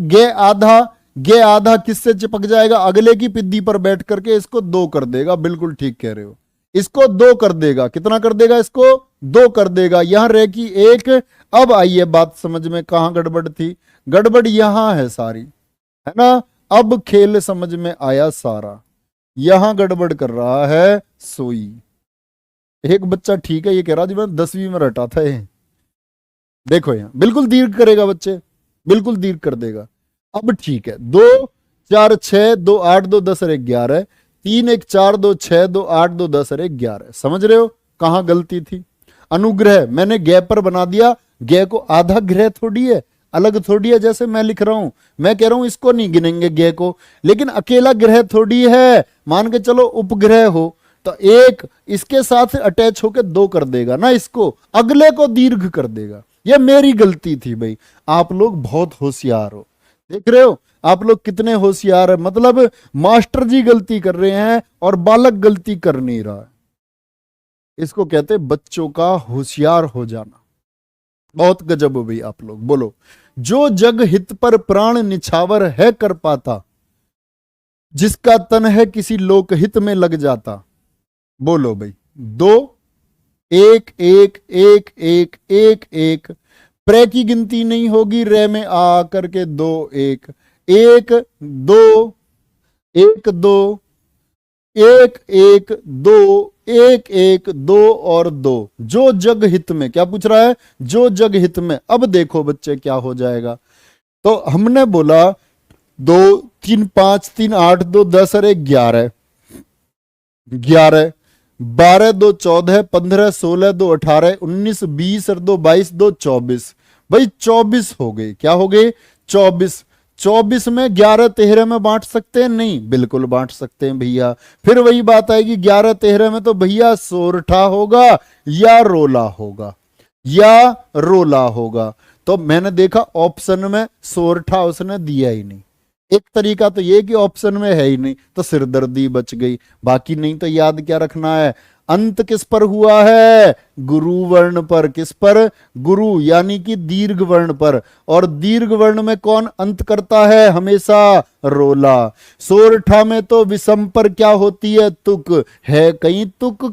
गे आधा किससे चिपक जाएगा, अगले की पिद्दी पर बैठ करके इसको दो कर देगा, बिल्कुल ठीक कह रहे हो। इसको दो कर देगा, कितना कर देगा इसको, दो कर देगा। यहां रह की एक। अब आइए बात समझ में, कहां गड़बड़ थी, गड़बड़ यहां है सारी, है ना। अब खेल समझ में आया सारा, यहां गड़बड़ कर रहा है सोई। एक बच्चा ठीक है, ये कह रहा जी मैं 10वीं में रटा था ये। देखो यहां बिल्कुल दीर्घ करेगा बच्चे, बिल्कुल दीर्घ कर देगा। अब ठीक है, 2 4 6 2 8 2 10 और 11, 3 1 4 2 6 2 8 2 10 और 11। समझ रहे हो कहां गलती थी। अनुग्रह मैंने गे पर बना दिया, गे को आधा ग्रह थोड़ी है, अलग थोड़ी है, जैसे मैं लिख रहा हूं, मैं कह रहा हूं इसको नहीं गिनेंगे गे को, लेकिन अकेला ग्रह थोड़ी है, मान के चलो उपग्रह हो तो एक इसके साथ अटैच होकर दो कर देगा ना, इसको अगले को दीर्घ कर देगा। ये मेरी गलती थी भाई, आप लोग बहुत होशियार हो, देख रहे हो आप लोग कितने होशियार है, मतलब मास्टर जी गलती कर रहे हैं और बालक गलती कर नहीं रहा है। इसको कहते हैं बच्चों का होशियार हो जाना। बहुत गजब हो भाई आप लोग। बोलो, जो जग हित पर प्राण निछावर है कर पाता, जिसका तन है किसी लोक हित में लग जाता। बोलो भाई, दो एक एक एक एक एक एक, प्रे की गिनती नहीं होगी, रे में आ करके दो एक, एक दो एक दो एक एक दो एक एक दो और दो, जो जग हित में, क्या पूछ रहा है, जो जग हित में। अब देखो बच्चे क्या हो जाएगा, तो हमने बोला 2 3 5 3 8 2 10 और 11, 11 12 2 14 15 16 2 18 19 20 और 2 22 2 24, भाई 24 हो गए। क्या हो गए, 24। 24 में 11 13 में बांट सकते हैं, नहीं बिल्कुल बांट सकते हैं भैया। फिर वही बात आएगी, 11 13 में तो भैया सोरठा होगा या रोला होगा, या रोला होगा। तो मैंने देखा ऑप्शन में सोरठा उसने दिया ही नहीं। एक तरीका तो ये कि ऑप्शन में है ही नहीं, तो सिरदर्दी बच गई। बाकी नहीं तो याद क्या रखना है, अंत किस पर हुआ है, गुरु वर्ण पर। किस पर, गुरु यानी कि दीर्घ वर्ण पर। और दीर्घ वर्ण में कौन अंत करता है हमेशा, रोला। सोरठा में तो विषम पर क्या होती है, तुक। है कहीं तुक,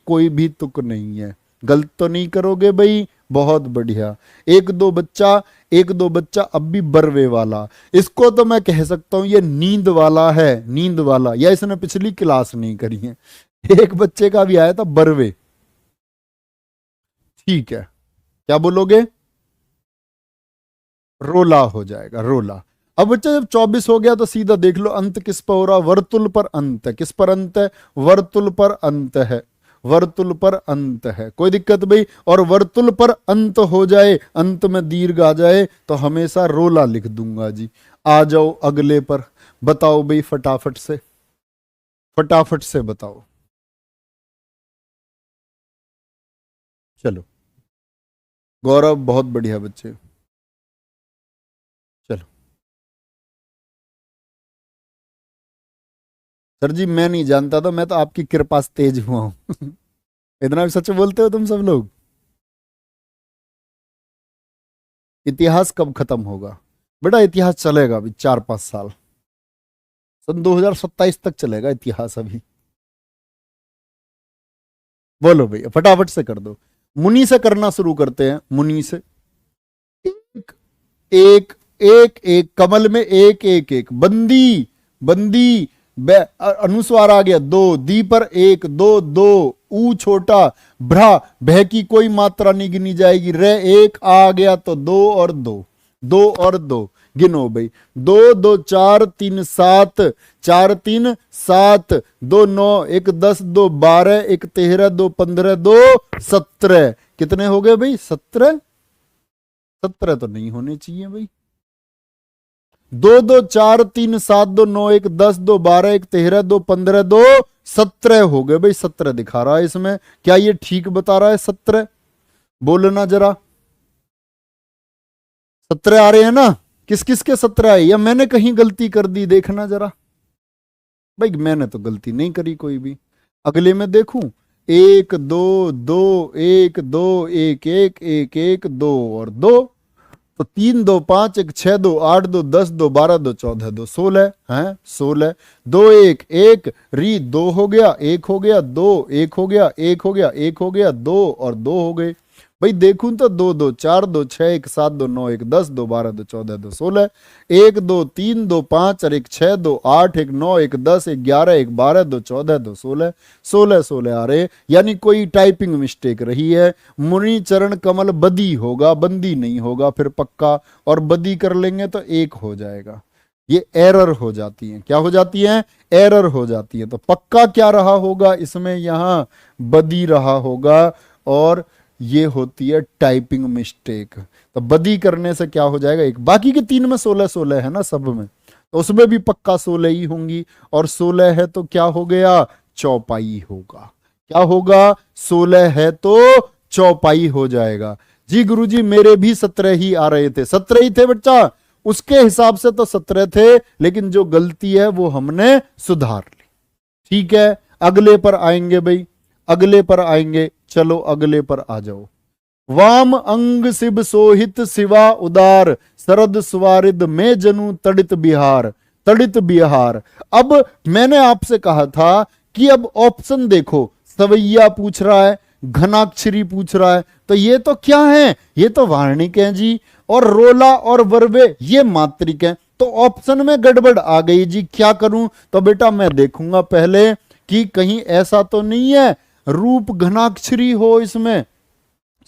कोई भी तुक नहीं है। गलत तो नहीं करोगे भाई, बहुत बढ़िया। एक दो बच्चा अब भी बरवे वाला, इसको तो मैं कह सकता हूं ये नींद वाला है, नींद वाला, या इसने पिछली क्लास नहीं करी है। एक बच्चे का भी आया था बरवे, ठीक है, क्या बोलोगे, रोला हो जाएगा, रोला। अब बच्चा जब 24 हो गया तो सीधा देख लो अंत किस पर हो रहा, वर्तुल पर अंत है। किस पर अंत है, वर्तुल पर अंत है, वर्तुल पर अंत है, कोई दिक्कत भाई। और वर्तुल पर अंत हो जाए, अंत में दीर्घ आ जाए तो हमेशा रोला लिख दूंगा जी। आ जाओ अगले पर, बताओ भाई फटाफट से, फटाफट से बताओ। चलो गौरव बहुत बढ़िया बच्चे, चलो। सर जी मैं नहीं जानता था, मैं तो आपकी कृपा से तेज हुआ हूं। इतना भी सच बोलते हो तुम सब लोग। इतिहास कब खत्म होगा बेटा, इतिहास चलेगा अभी 4 5 साल, सन 2027 तक चलेगा इतिहास अभी। बोलो भैया फटाफट से कर दो। मुनि से करना शुरू करते हैं, मुनि से। एक एक एक एक, कमल में एक एक एक, बंदी बंदी, अनुस्वार आ गया, दो, दी पर एक, दो दो, ऊ छोटा, भ्रा, भय की कोई मात्रा नहीं गिनी जाएगी, रे एक आ गया तो दो और दो, दो और दो, गिनो भाई। 2 2 4 3 7, 4 3 7, 2 9, 1 10, 2 12, 1 13, 2 15, 2 17, कितने हो गए भाई, 17। 17 तो नहीं होने चाहिए भाई, दो दो चार, तीन सात, दो नौ, एक 10, दो 12, एक 13, दो 15, दो 17 हो गए भाई। 17 दिखा रहा है इसमें, क्या ये ठीक बता रहा है? 17 बोलना जरा, 17 आ रहे हैं ना? किस किस के 17 आए, या मैंने कहीं गलती कर दी? देखना जरा भाई, मैंने तो गलती नहीं करी कोई भी। अगले में देखूं, एक दो दो, एक दो, एक एक, एक एक, दो और दो, तो 3 2 5 1 6 2 8 2 10 2 12 2 14 2 16 है 16। 2 1 1 री 2 हो गया, 1 हो गया, 2 1 हो गया, 1 हो गया, 1 हो गया, 2 और 2 हो गए भाई। देखूं तो 2 2 4 2 6 1 7 2 9 1 10 2 12 2 14 2 16, 1 2 3 2 5 और 1 6 2 8 1 9 1 10 1 11 1 12 2 14 2 16, 16 16 आ रहे, यानी कोई टाइपिंग मिस्टेक रही है। मुनि चरण कमल बदी होगा, बंदी नहीं होगा फिर पक्का, और बदी कर लेंगे तो 1 हो जाएगा। ये एरर हो जाती है, क्या हो जाती है? एरर हो जाती है। तो पक्का क्या रहा होगा इसमें? यहां बदी रहा होगा, और ये होती है टाइपिंग मिस्टेक। तो बदी करने से क्या हो जाएगा? एक। बाकी के 3 में 16 16 है ना सब में, तो उसमें भी पक्का 16 ही होंगी, और 16 है तो क्या हो गया? चौपाई होगा। क्या होगा? 16 है तो चौपाई हो जाएगा। जी गुरुजी, मेरे भी 17 ही आ रहे थे। 17 ही थे बच्चा, उसके हिसाब से तो 17 थे, लेकिन जो गलती है वो हमने सुधार ली। ठीक है, अगले पर आएंगे भाई, अगले पर आएंगे। चलो अगले पर आ जाओ। वाम अंग शिव सोहित शिवा उदार, शरद स्वारिद में जनु तड़ित बिहार, तड़ित बिहार। अब मैंने आपसे कहा था कि अब ऑप्शन देखो, सवैया पूछ रहा है, घनाक्षरी पूछ रहा है, तो ये तो क्या है? ये तो वार्णिक है जी, और रोला और वर्वे ये मात्रिक है। तो ऑप्शन में गड़बड़ आ गई जी, क्या करूं? तो बेटा मैं देखूंगा पहले कि कहीं ऐसा तो नहीं है रूप घनाक्षरी हो इसमें,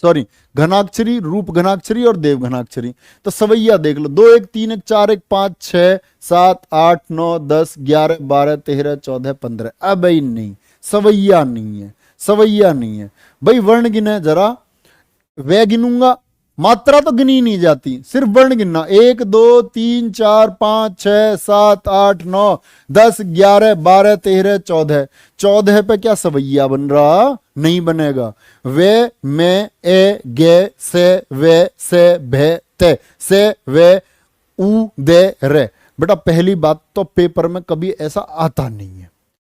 सॉरी घनाक्षरी, रूप घनाक्षरी और देव घनाक्षरी। तो सवैया देख लो, 2 1 3 1 4 1 5 6 7 8 9 10 11 12 13 14 15। अब भाई नहीं, सवैया नहीं है, सवैया नहीं है भाई। वर्ण गिने जरा, वे गिनूंगा, मात्रा तो गिनी नहीं जाती, सिर्फ वर्ण गिनना। 1 2 3 4 5 6 7 8 9 10 11 12 13 14। 14 पे क्या सवैया बन रहा? नहीं बनेगा। वे में ए गे से वे से भे ते से वे उ दे रे। बेटा पहली बात तो पेपर में कभी ऐसा आता नहीं है,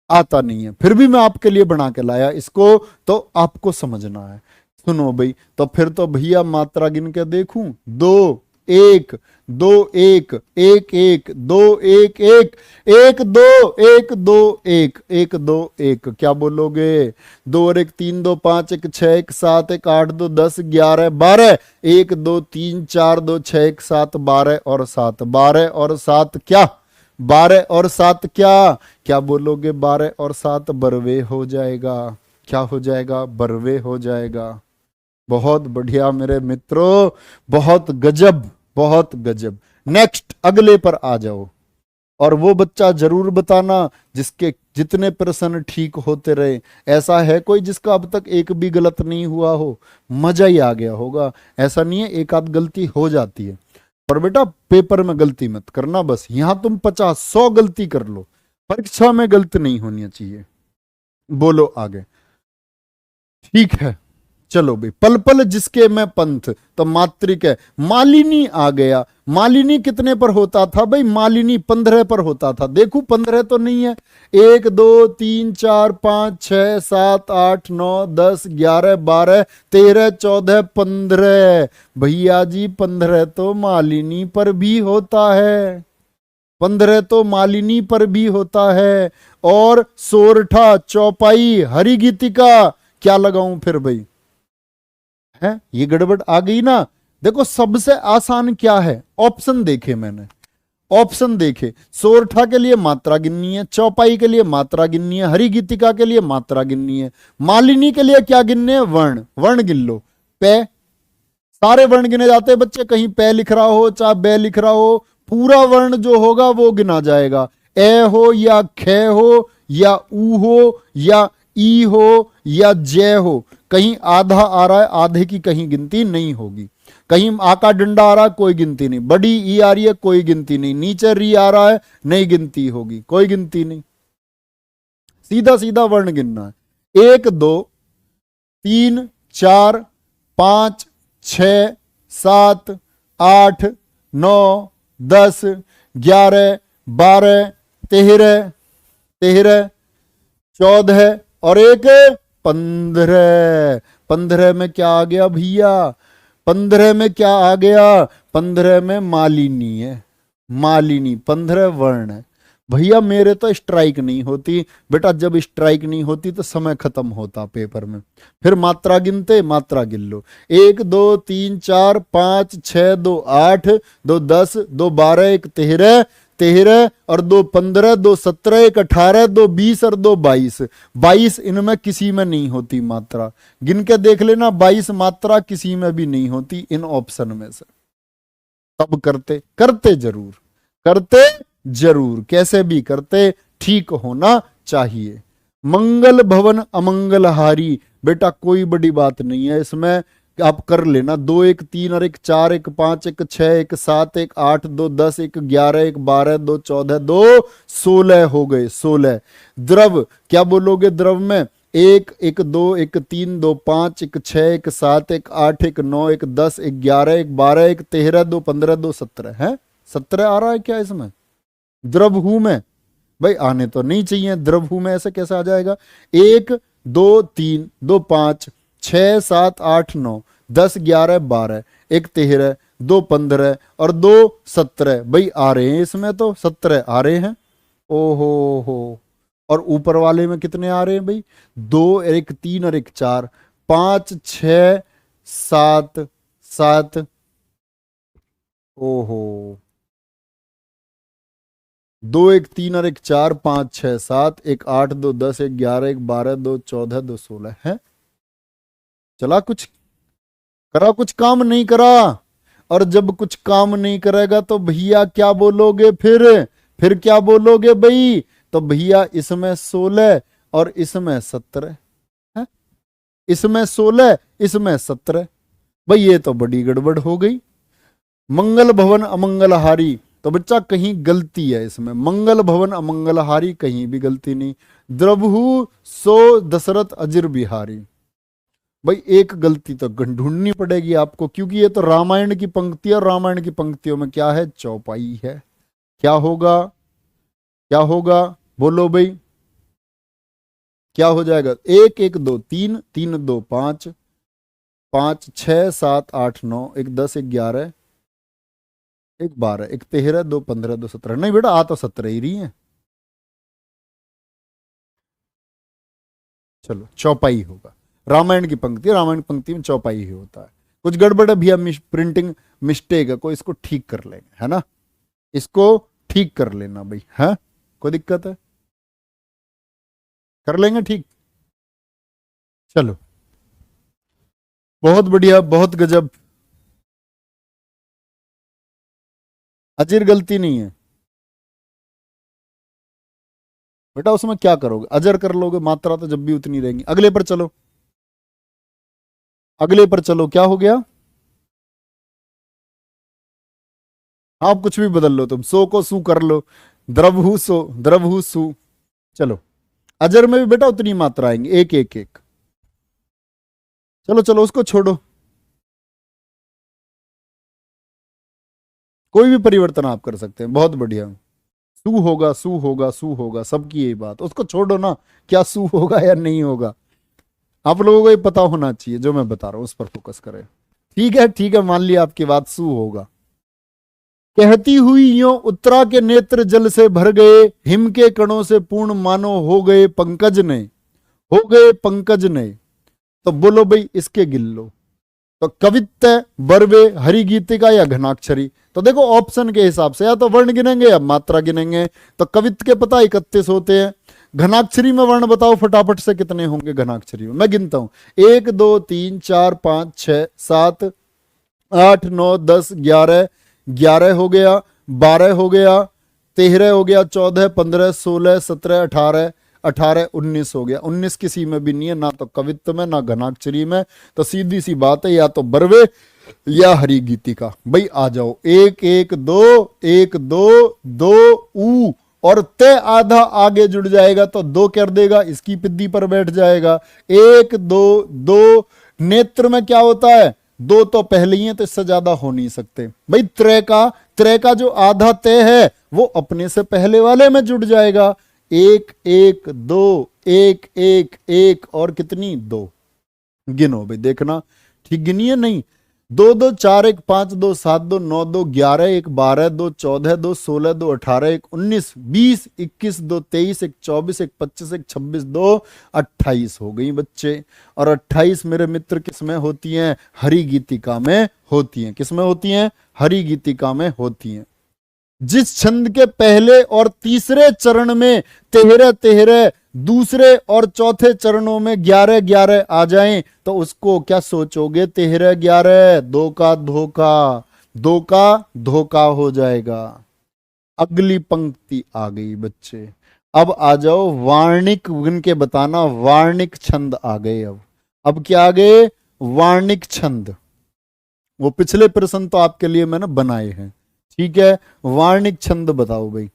आता नहीं है, फिर भी मैं आपके लिए बना के लाया इसको, तो आपको समझना है। सुनो भाई, तो फिर तो भैया मात्रा गिन के देखूं, 2 1 2 1 1 1 2 1 1 1 2 1 2 1 1 2 1। क्या बोलोगे? 2 और 1 3 2 5 1 6 1 7 1 8 2 10 11 12 1 2 3 4 2 6 1 7 12 और 7 12 और 7 क्या? 12 और 7 क्या? क्या बोलोगे? 12 और 7 बरवे हो जाएगा। क्या हो जाएगा? बरवे हो जाएगा। बहुत बढ़िया मेरे मित्रों, बहुत गजब, बहुत गजब। नेक्स्ट अगले पर आ जाओ, और वो बच्चा जरूर बताना जिसके जितने प्रश्न ठीक होते रहे। ऐसा है कोई जिसका अब तक एक भी गलत नहीं हुआ हो? मजा ही आ गया होगा। ऐसा नहीं है, एक आध गलती हो जाती है, पर बेटा पेपर में गलती मत करना। बस यहां तुम 50 100 गलती कर लो, परीक्षा में गलती नहीं होनी चाहिए। बोलो आगे। ठीक है, चलो भाई। पल पल जिसके में पंथ, तो मात्रिक है। मालिनी आ गया। मालिनी कितने पर होता था भाई? मालिनी 15 पर होता था। देखो 15 तो नहीं है। 1 2 3 4 5 6 7 8 9 10 11 12 13 14 15। भैया जी 15 तो मालिनी पर भी होता है, 15 तो मालिनी पर भी होता है। और सोरठा, चौपाई, हरिगीतिका, क्या लगाऊं फिर भाई? है ये गड़बड़ आ गई ना। देखो सबसे आसान क्या है? ऑप्शन देखे मैंने, ऑप्शन देखे। सोरठा के लिए मात्रा गिननी है, चौपाई के लिए मात्रा गिननी है, हरिगीतिका के लिए मात्रा गिननी है, मालिनी के लिए क्या गिनने हैं? वर्ण। वर्ण गिन लो। पे, सारे वर्ण गिने जाते हैं बच्चे, कहीं पे लिख रहा हो चाहे बे लिख रहा हो, पूरा वर्ण जो होगा वो गिना जाएगा। ए हो या खे हो या ऊ हो या ई हो या जय हो, कहीं आधा आ रहा है, आधे की कहीं गिनती नहीं होगी। कहीं आका डंडा आ रहा है कोई गिनती नहीं, बड़ी ई आ रही है कोई गिनती नहीं, नीचे री आ रहा है नहीं गिनती होगी, कोई गिनती नहीं, सीधा सीधा वर्ण गिनना है। 1 2 3 4 5 6 7 8 9 10 11 12 13 13 14 और एक 15। 15 में क्या आ गया भैया? 15 में क्या आ गया? 15 में मालिनी है, मालिनी 15 वर्ण है। भैया मेरे तो स्ट्राइक नहीं होती। बेटा जब स्ट्राइक नहीं होती तो समय खत्म होता पेपर में, फिर मात्रा गिनते, मात्रा गिन लो। 1 2 3 4 5 6 2 8 2 10 2 12 1 13 13 और 2 15 2 17 1 18 2 20 और 2 22। 22 इनमें किसी में नहीं होती मात्रा, गिन के देख लेना, 22 मात्रा किसी में भी नहीं होती इन ऑप्शन में से। तब करते, करते जरूर, करते जरूर, कैसे भी करते, ठीक होना चाहिए। मंगल भवन अमंगलहारी, बेटा कोई बड़ी बात नहीं है इसमें, आप कर लेना। 2 1 3 और 1 4 1 5 1 6 1 7 1 8 2 10 1 11 1 12 2 14 2 16 हो गए, 16। द्रव क्या बोलोगे? द्रव में 1 1 2 1 3 2 5 1 6 1 7 1 8 1 9 1 10 1 11 1 12 1 13 2 15 2 17 है। 17 आ रहा है क्या इसमें? द्रवहू में भाई आने तो नहीं चाहिए, द्रवहू में ऐसे कैसे आ जाएगा? 1 2 3 2 5 6 7 8 9 10 11 12 1 13 2 15 और 2 17 भाई आ रहे हैं इसमें, तो 17 आ रहे हैं। ओहो हो, और ऊपर वाले में कितने आ रहे हैं भाई? 2 1 3 और 1 4 5 6 7 7। ओहो, 2 1 3 और 1 4 5 6 7 1 8 2 10 1 11 1 12 2 14 2 16 है। चला कुछ करा, कुछ काम नहीं करा। और जब कुछ काम नहीं करेगा तो भैया क्या बोलोगे फिर क्या बोलोगे भाई? तो भैया इसमें 16 और इसमें 17 है, इसमें 16 इसमें 17। भाई ये तो बड़ी गड़बड़ हो गई। मंगल भवन अमंगलहारी, तो बच्चा कहीं गलती है इसमें, मंगल भवन अमंगलहारी कहीं भी गलती नहीं। द्रवहु सो दशरथ अजिर बिहारी, भाई एक गलती तो ढूंढनी पड़ेगी आपको, क्योंकि ये तो रामायण की पंक्ति है और रामायण की पंक्तियों में क्या है? चौपाई है। क्या होगा, क्या होगा बोलो भाई, क्या हो जाएगा? 1 1 2 3 3 2 5 5 6 7 8 9 1 10 1 11 1 12 1 13 2 15 2 17। नहीं बेटा आ तो 17 ही रही है। चलो चौपाई होगा, रामायण की पंक्ति, रामायण की पंक्ति में चौपाई ही होता है। कुछ गड़बड़ है भैया, प्रिंटिंग मिस्टेक है, कोई इसको ठीक कर लेंगे, है ना, इसको ठीक कर लेना भाई, है कोई दिक्कत है? कर लेंगे ठीक। चलो बहुत बढ़िया, बहुत गजब। अजीर गलती नहीं है बेटा, उसमें क्या करोगे? अजर कर लोगे, मात्रा तो जब भी उतनी रहेंगी। अगले पर चलो, अगले पर चलो, क्या हो गया? आप कुछ भी बदल लो, तुम सो को सू कर लो, द्रवहु सो द्रवहु सू। चलो अजर में भी बेटा उतनी मात्रा आएंगी, 1 1 1। चलो चलो उसको छोड़ो, कोई भी परिवर्तन आप कर सकते हैं, बहुत बढ़िया। सू होगा, सू होगा, सू होगा, सबकी यही बात, उसको छोड़ो ना, क्या सू होगा या नहीं होगा, आप लोगों को ये पता होना चाहिए, जो मैं बता रहा हूं उस पर फोकस करें। ठीक है ठीक है, मान लिया आपकी बात, सू होगा। कहती हुई यो उत्तरा के नेत्र जल से भर गए, हिम के कणों से पूर्ण मानो हो गए पंकज ने, हो गए पंकज ने। तो बोलो भाई इसके गिन लो, तो कवित्त, बरवे, हरिगीतिका या घनाक्षरी। तो देखो ऑप्शन के हिसाब से या तो वर्ण गिनेंगे या मात्रा गिनेंगे। तो कवित्त के पता 31 होते हैं, घनाक्षरी में वर्ण बताओ फटाफट से कितने होंगे घनाक्षरी में, मैं गिनता हूं। 1 2 3 4 5 6 7 8 9 10 11 11 हो गया, 12 हो गया, 13 हो गया, 14 15 16 17 18 18 19 हो गया। 19 किसी में भी नहीं है, ना तो कवित्व में ना घनाक्षरी में। तो सीधी सी बात है, या तो बरवे या हरी गीतिका। भाई आ जाओ, एक एक दो, एक दो, दो ऊ और ते आधा आगे जुड़ जाएगा तो दो कर देगा, इसकी पिद्दी पर बैठ जाएगा। एक दो दो, नेत्र में क्या होता है, दो तो पहले ही है तो इससे ज्यादा हो नहीं सकते। भाई त्रय का जो आधा तय है वो अपने से पहले वाले में जुड़ जाएगा। एक एक दो, एक एक एक और कितनी, दो। गिनो भाई, देखना ठीक गिनिए नहीं। दो दो चार, एक पांच, दो सात, दो नौ, दो 11, एक 12, दो 14, दो 16, दो 18, एक 19, 20, 21, दो 23, एक 24, एक 25, एक 26, दो 28 हो गई बच्चे। और 28 मेरे मित्र किस में होती हैं, हरि गीतिका में होती हैं। किस में होती हैं, हरि गीतिका में होती हैं। जिस छंद के पहले और तीसरे चरण में 13-13, दूसरे और चौथे चरणों में 11-11 आ जाएं तो उसको क्या सोचोगे, 13-11 दो का धोखा, दो का धोखा हो जाएगा। अगली पंक्ति आ गई बच्चे। अब आ जाओ वार्णिक, इनके बताना वार्णिक छंद आ गए। अब क्या आ गए, वार्णिक छंद। वो पिछले प्रश्न तो आपके लिए मैंने बनाए हैं, ठीक है। वार्णिक छंद बताओ भाई,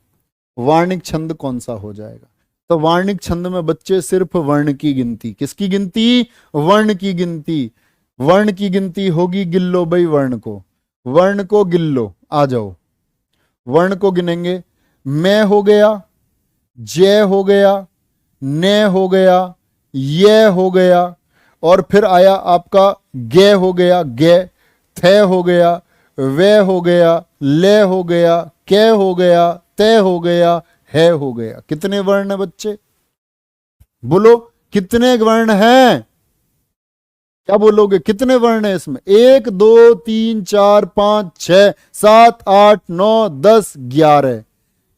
वार्णिक छंद कौन सा हो जाएगा। तो वार्णिक छंद में बच्चे सिर्फ वर्ण की गिनती, किसकी गिनती, वर्ण की गिनती। वर्ण की गिनती होगी, गिल्लो भाई वर्ण को, वर्ण को गिल्लो। आ जाओ, वर्ण को गिनेंगे। मैं हो गया, जय हो गया, ने हो गया, ये हो गया, और फिर आया आपका गे हो गया, गे, थे हो गया, वे हो गया, ले हो गया, के हो गया, ते हो गया, है हो गया। कितने वर्ण है बच्चे, बोलो कितने वर्ण हैं, क्या बोलोगे, कितने वर्ण है इसमें। 1 2 3 4 5 6 7 8 9 10 11,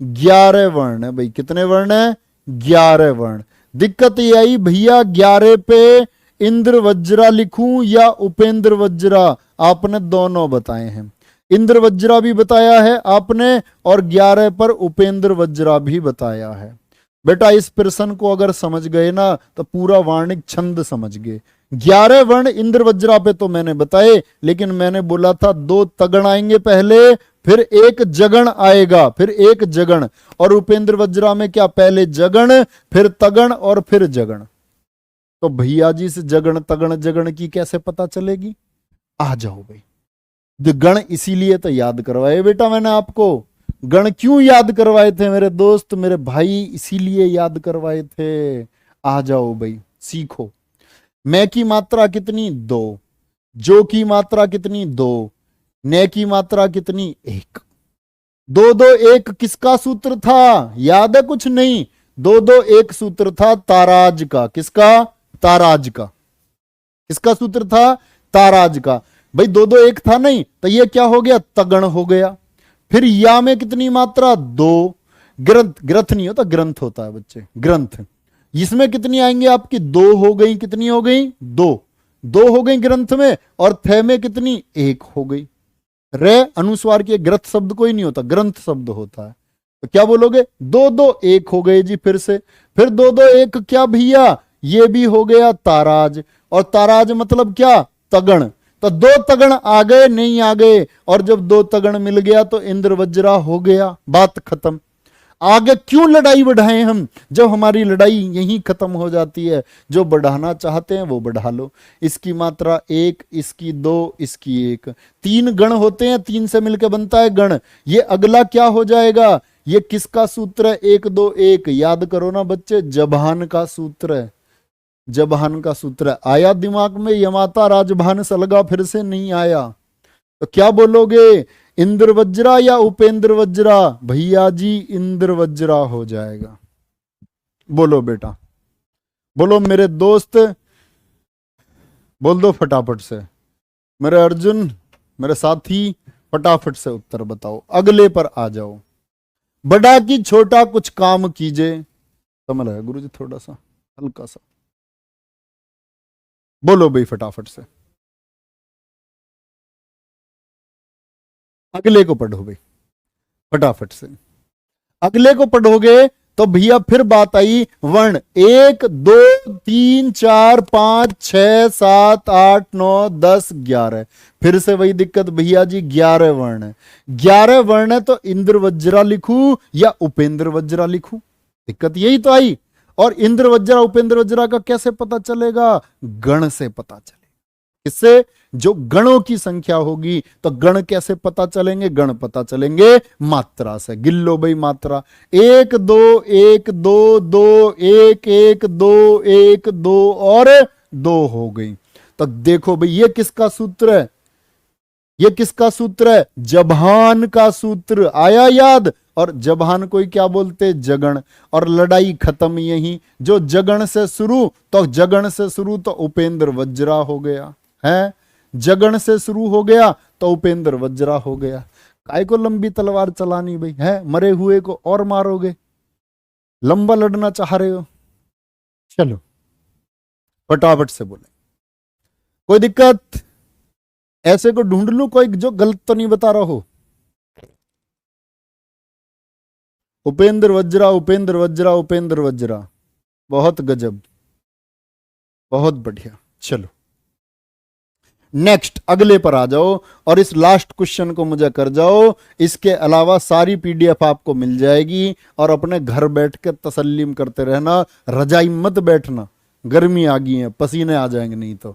11 वर्ण है भाई। कितने वर्ण है, 11 वर्ण। दिक्कत ये आई भैया 11 पे इंद्र वज्रा लिखूं या उपेंद्र वज्रा, आपने दोनों बताए हैं। इंद्र वज्रा भी बताया है आपने और 11 पर उपेंद्र वज्रा भी बताया है। बेटा इस प्रश्न को अगर समझ गए ना तो पूरा वार्णिक छंद समझ गए। 11 वर्ण इंद्र वज्रा पे तो मैंने बताए, लेकिन मैंने बोला था 2 तगण आएंगे पहले, फिर एक जगण आएगा, फिर एक जगण। और उपेंद्र वज्रा में क्या, पहले जगण, फिर तगण और फिर जगण। तो भैया जी से जगण तगण जगण की कैसे पता चलेगी। आ जाओ भाई, गण इसीलिए तो याद करवाए बेटा मैंने आपको। गण क्यों याद करवाए थे मेरे दोस्त, मेरे भाई, इसीलिए याद करवाए थे। आ जाओ भाई सीखो। मैं की मात्रा कितनी, 2। जो की मात्रा कितनी, 2। ने की मात्रा कितनी, 1। 2 2 1 किसका सूत्र था, याद है कुछ नहीं। 2 2 1 सूत्र था ताराज का। किसका, ताराज का। किसका सूत्र था, ताराज का। भाई 2 2 1 था नहीं तो ये क्या हो गया, तगण हो गया। फिर या में कितनी मात्रा, 2। ग्रंथ, ग्रंथ नहीं होता, ग्रंथ होता है बच्चे, ग्रंथ। इसमें कितनी आएंगे आपकी, 2 हो गई। कितनी हो गई, 2। 2 हो गई ग्रंथ में, और थे में कितनी, 1 हो गई। रे अनुस्वार के ग्रंथ शब्द कोई नहीं होता, ग्रंथ शब्द होता है। तो क्या बोलोगे, 2 2 1 हो गए जी फिर से। फिर 2 2 1 क्या भैया, ये भी हो गया ताराज। और ताराज मतलब क्या, तगण। तो 2 तगण आ गए, नहीं आ गए। और जब 2 तगण मिल गया तो इंद्र वज्रा हो गया, बात खत्म। आगे क्यों लड़ाई बढ़ाएं हम, जब हमारी लड़ाई यहीं खत्म हो जाती है। जो बढ़ाना चाहते हैं वो बढ़ा लो। इसकी मात्रा 1, इसकी 2, इसकी 1। 3 गण होते हैं, 3 से मिलकर बनता है गण। ये अगला क्या हो जाएगा, ये किसका सूत्र है, 1 2 1, याद करो ना बच्चे, जबान का सूत्र है। जबान का सूत्र आया दिमाग में, यमाता राजभान सलगा फिर से नहीं आया। तो क्या बोलोगे, इंद्र वज्रा या उपेंद्र वज्रा। भैया जी इंद्र वज्रा हो जाएगा। बोलो बेटा, बोलो मेरे दोस्त, बोल दो फटाफट से। मेरे अर्जुन, मेरे साथी, फटाफट से उत्तर बताओ, अगले पर आ जाओ। बड़ा की छोटा कुछ काम कीजिए, समझ आया गुरु जी, थोड़ा सा हल्का सा बोलो भाई फटाफट से। अगले को पढ़ो भाई फटाफट से। अगले को पढ़ोगे तो भैया फिर बात आई वर्ण 1 2 3 4 5 6 7 8 9 10 11। फिर से वही दिक्कत भैया जी, 11 वर्ण है। 11 वर्ण है तो इंद्र वज्रा लिखूं या उपेंद्र वज्रा लिखूं? दिक्कत यही तो आई। और इंद्र वज्रा उपेंद्र वज्रा का कैसे पता चलेगा? गण से पता चलेगा। किससे? जो गणों की संख्या होगी। तो गण कैसे पता चलेंगे? गण पता चलेंगे मात्रा से। गिन लो भाई मात्रा, 1 2 1 2 2 1 1 2 1 2 और 2 हो गई। तो देखो भाई ये किसका सूत्र है? ये किसका सूत्र है? जभान का सूत्र आया याद। और जभान को ही क्या बोलते? जगण। और लड़ाई खत्म यही। जो जगण से शुरू, तो जगण से शुरू तो उपेंद्र वज्रा हो गया है। जगण से शुरू हो गया तो उपेंद्र वज्रा हो गया। काय को लंबी तलवार चलानी भाई है? मरे हुए को और मारोगे? लंबा लड़ना चाह रहे हो? चलो फटाफट से बोले। कोई दिक्कत? ऐसे को ढूंढ लूं कोई जो गलत तो नहीं बता रहा हो? उपेंद्र वज्रा उपेंद्र वज्रा उपेंद्र वज्रा, बहुत गजब, बहुत बढ़िया। चलो नेक्स्ट अगले पर आ जाओ और इस लास्ट क्वेश्चन को मुझे कर जाओ। इसके अलावा सारी पीडीएफ आपको मिल जाएगी और अपने घर बैठ कर तसल्लीम करते रहना। रजाई मत बैठना, गर्मी आ गई है, पसीने आ जाएंगे नहीं तो।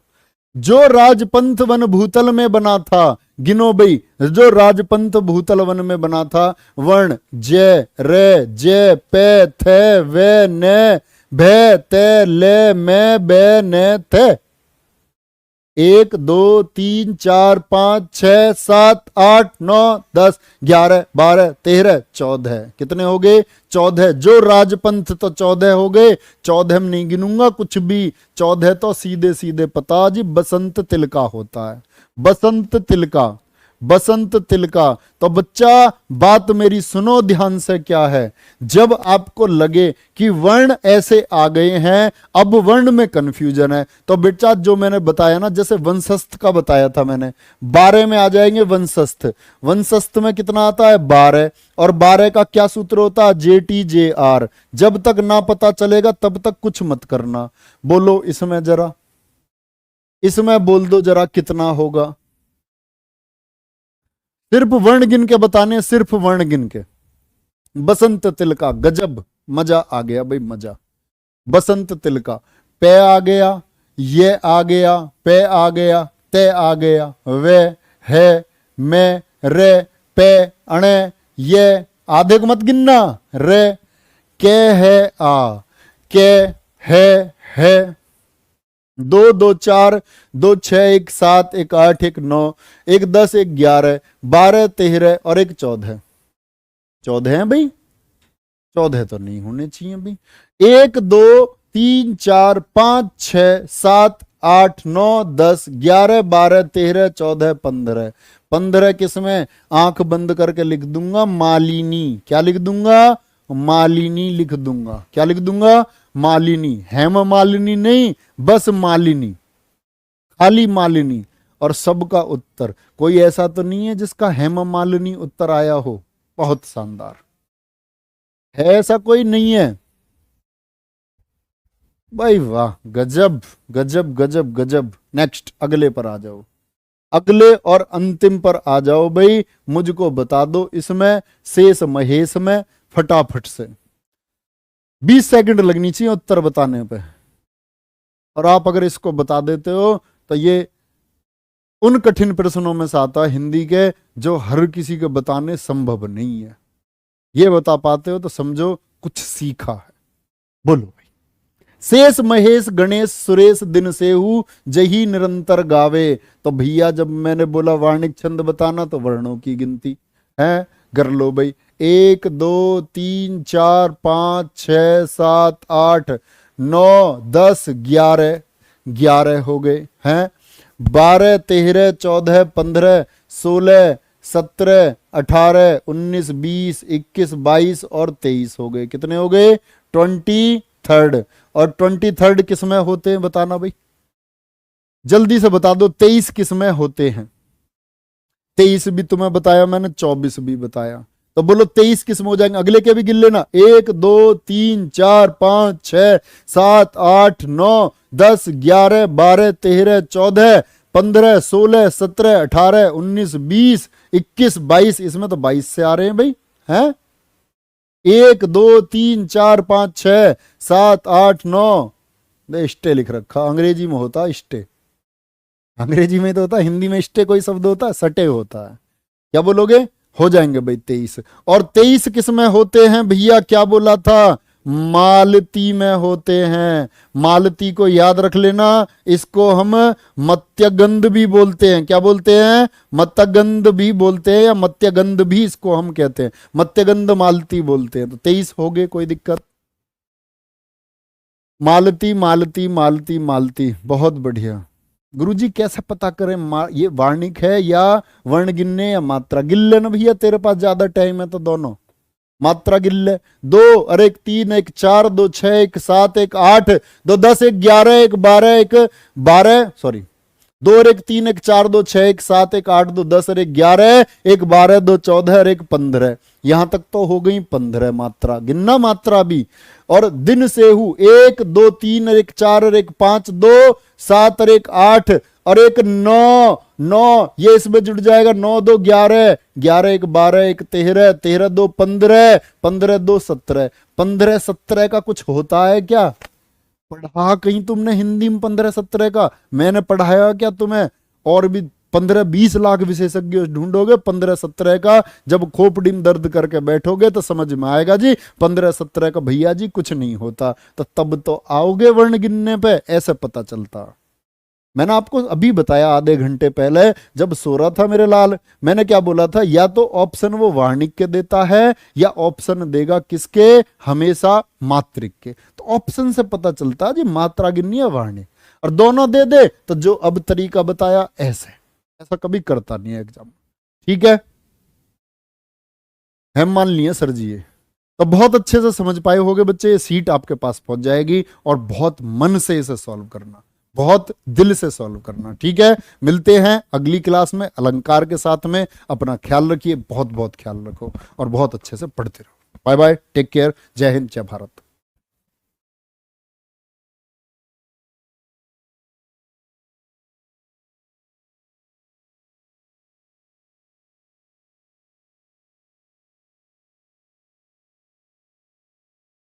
जो राजपंथ वन भूतल में बना था, गिनो भाई, जो राजपंथ भूतल वन में बना था। वर्ण जय रे जय पे थे वे ने भे ते ले मैं बे ने थे। 1 2 3 4 5 6 7 8 9 10 11 12 13 14। कितने हो गए? 14। जो राजपंथ तो 14 हो गए। 14 में नहीं गिनूंगा कुछ भी। 14 तो सीधे सीधे पता जी बसंत तिलका होता है। बसंत तिलका, बसंत तिलका। तो बच्चा बात मेरी सुनो ध्यान से। क्या है? जब आपको लगे कि वर्ण ऐसे आ गए हैं, अब वर्ण में कंफ्यूजन है, तो बेटा जो मैंने बताया ना, जैसे वंशस्थ का बताया था मैंने, 12 में आ जाएंगे वंशस्थ। वंशस्थ में कितना आता है? 12। और 12 का क्या सूत्र होता है? JTJR। जब तक ना पता चलेगा तब तक कुछ मत करना। बोलो इसमें जरा, इसमें बोल दो जरा कितना होगा। सिर्फ वर्ण गिन के बताने, सिर्फ वर्ण गिन के। बसंत तिलका, गजब, मजा आ गया भाई, मजा। बसंत तिलका, पे आ गया, ये आ गया, पे आ गया, ते आ गया, वे है मैं रे पे अणे ये। आधे को मत गिनना। रे के है आ, के है 2 2 4 2 6 1 7 1 8 1 9 1 10 1 11 12 13 और 1 14। 14 है भाई? 14 तो नहीं होने चाहिए भाई। 1 2 3 4 5 6 7 8 9 10 11 12 13 14 15। 15 किसमें? आंख बंद करके लिख दूंगा मालिनी। क्या लिख दूंगा? मालिनी लिख दूंगा। क्या लिख दूंगा? मालिनी। हेम मालिनी नहीं, बस मालिनी, खाली मालिनी। और सबका उत्तर कोई ऐसा तो नहीं है जिसका हेम मालिनी उत्तर आया हो? बहुत शानदार है, ऐसा कोई नहीं है भाई। वाह, गजब गजब गजब गजब। नेक्स्ट अगले पर आ जाओ, अगले और अंतिम पर आ जाओ भाई। मुझको बता दो इसमें शेष महेश में फटाफट से। 20 सेकंड लगनी चाहिए उत्तर बताने पे। और आप अगर इसको बता देते हो तो ये उन कठिन प्रश्नों में से आता है हिंदी के जो हर किसी को बताने संभव नहीं है। ये बता पाते हो तो समझो कुछ सीखा है। बोलो भाई। शेष महेश गणेश सुरेश दिन सेहू जही निरंतर गावे। तो भैया जब मैंने बोला वार्णिक छंद बताना तो वर्णों की गिनती है, कर लो भाई। 1 2 3 4 5 6 7 8 9 10 11 11 हो गए हैं। 12 13 14 15 16 17 18 19 20 21 22 और 23 हो गए। कितने हो गए? 23। और 23 किसमें होते हैं बताना भाई, जल्दी से बता दो। 23 किसमें होते हैं? 23 भी तुम्हें बताया मैंने, 24 भी बताया। तो बोलो 23 किस्म हो जाएंगे। अगले के भी गिन लेना, 1 2 3 4 5 6 7 8 9 10 11 12 13 14 15 16 17 18 19 20 21 22, इसमें तो 22 से आ रहे हैं भाई, हैं? 1 2 3 4 5 6 7 8 9, स्टे लिख रखा, अंग्रेजी में होता स्टे, अंग्रेजी में तो होता, हिंदी में स्टे कोई शब्द होता है, सटे होता है। क्या बोलोगे? हो जाएंगे भाई 23। और 23 किस में होते हैं भैया? क्या बोला था? मालती में होते हैं। मालती को याद रख लेना, इसको हम मत्यगंध भी बोलते हैं। क्या बोलते हैं? मत्यगंध भी बोलते हैं, या मत्यगंध भी इसको हम कहते हैं, मत्यगंध मालती बोलते हैं। तो 23 हो गए, कोई दिक्कत? मालती मालती मालती मालती, बहुत बढ़िया। गुरुजी कैसे पता करें ये वार्णिक है या वर्ण गिनने या मात्रा? गिन लेना भैया, तेरे पास ज्यादा टाइम है तो दोनों मात्रा गिन ले। 2 और 1 3 1 4 2 6 1 7 1 8 2 10 1 11 1 12 1 12, सॉरी 2 और 1 3 1 4 2 6 1 7 1 8 2 10 और 1 11 1 12 2 14 और 1 15, यहां तक तो हो गई 15 मात्रा। गिनना मात्रा भी। और दिन से हूं 1 2 3 और 1 4 और 1 5 2 7 और 1 8 और 1 9 9, ये इसमें जुड़ जाएगा, 9 2 11 11 1 12 1 13 13 2 15 15 2 17 15 17 का कुछ होता है क्या? पढ़ा कहीं तुमने हिंदी में 15 17 का? मैंने पढ़ाया क्या तुम्हें? और भी 15 20 लाख विशेषज्ञ ढूंढोगे, 15 17 का जब खोपड़ी में दर्द करके बैठोगे तो समझ में आएगा जी 15 17 का भैया जी कुछ नहीं होता। तो तब तो आओगे वर्ण गिनने पे, ऐसे पता चलता। मैंने आपको अभी बताया आधे घंटे पहले जब सो रहा था मेरे लाल, मैंने क्या बोला था? या तो ऑप्शन वो वार्णिक के देता है या ऑप्शन देगा किसके? हमेशा मात्रिक के। तो ऑप्शन से पता चलता है जी मात्रा गिननी है वार्णिक, और दोनों दे दे तो जो अब तरीका बताया ऐसे, ऐसा कभी करता नहीं है एग्जाम। ठीक है मान लिए सर जी ये तो बहुत अच्छे से समझ पाए होगे बच्चे। ये सीट आपके पास पहुंच जाएगी, और बहुत मन से इसे सॉल्व करना, बहुत दिल से सॉल्व करना। ठीक है, मिलते हैं अगली क्लास में अलंकार के साथ में। अपना ख्याल रखिए, बहुत बहुत ख्याल रखो, और बहुत अच्छे से पढ़ते रहो। बाय बाय, टेक केयर, जय हिंद, जय भारत।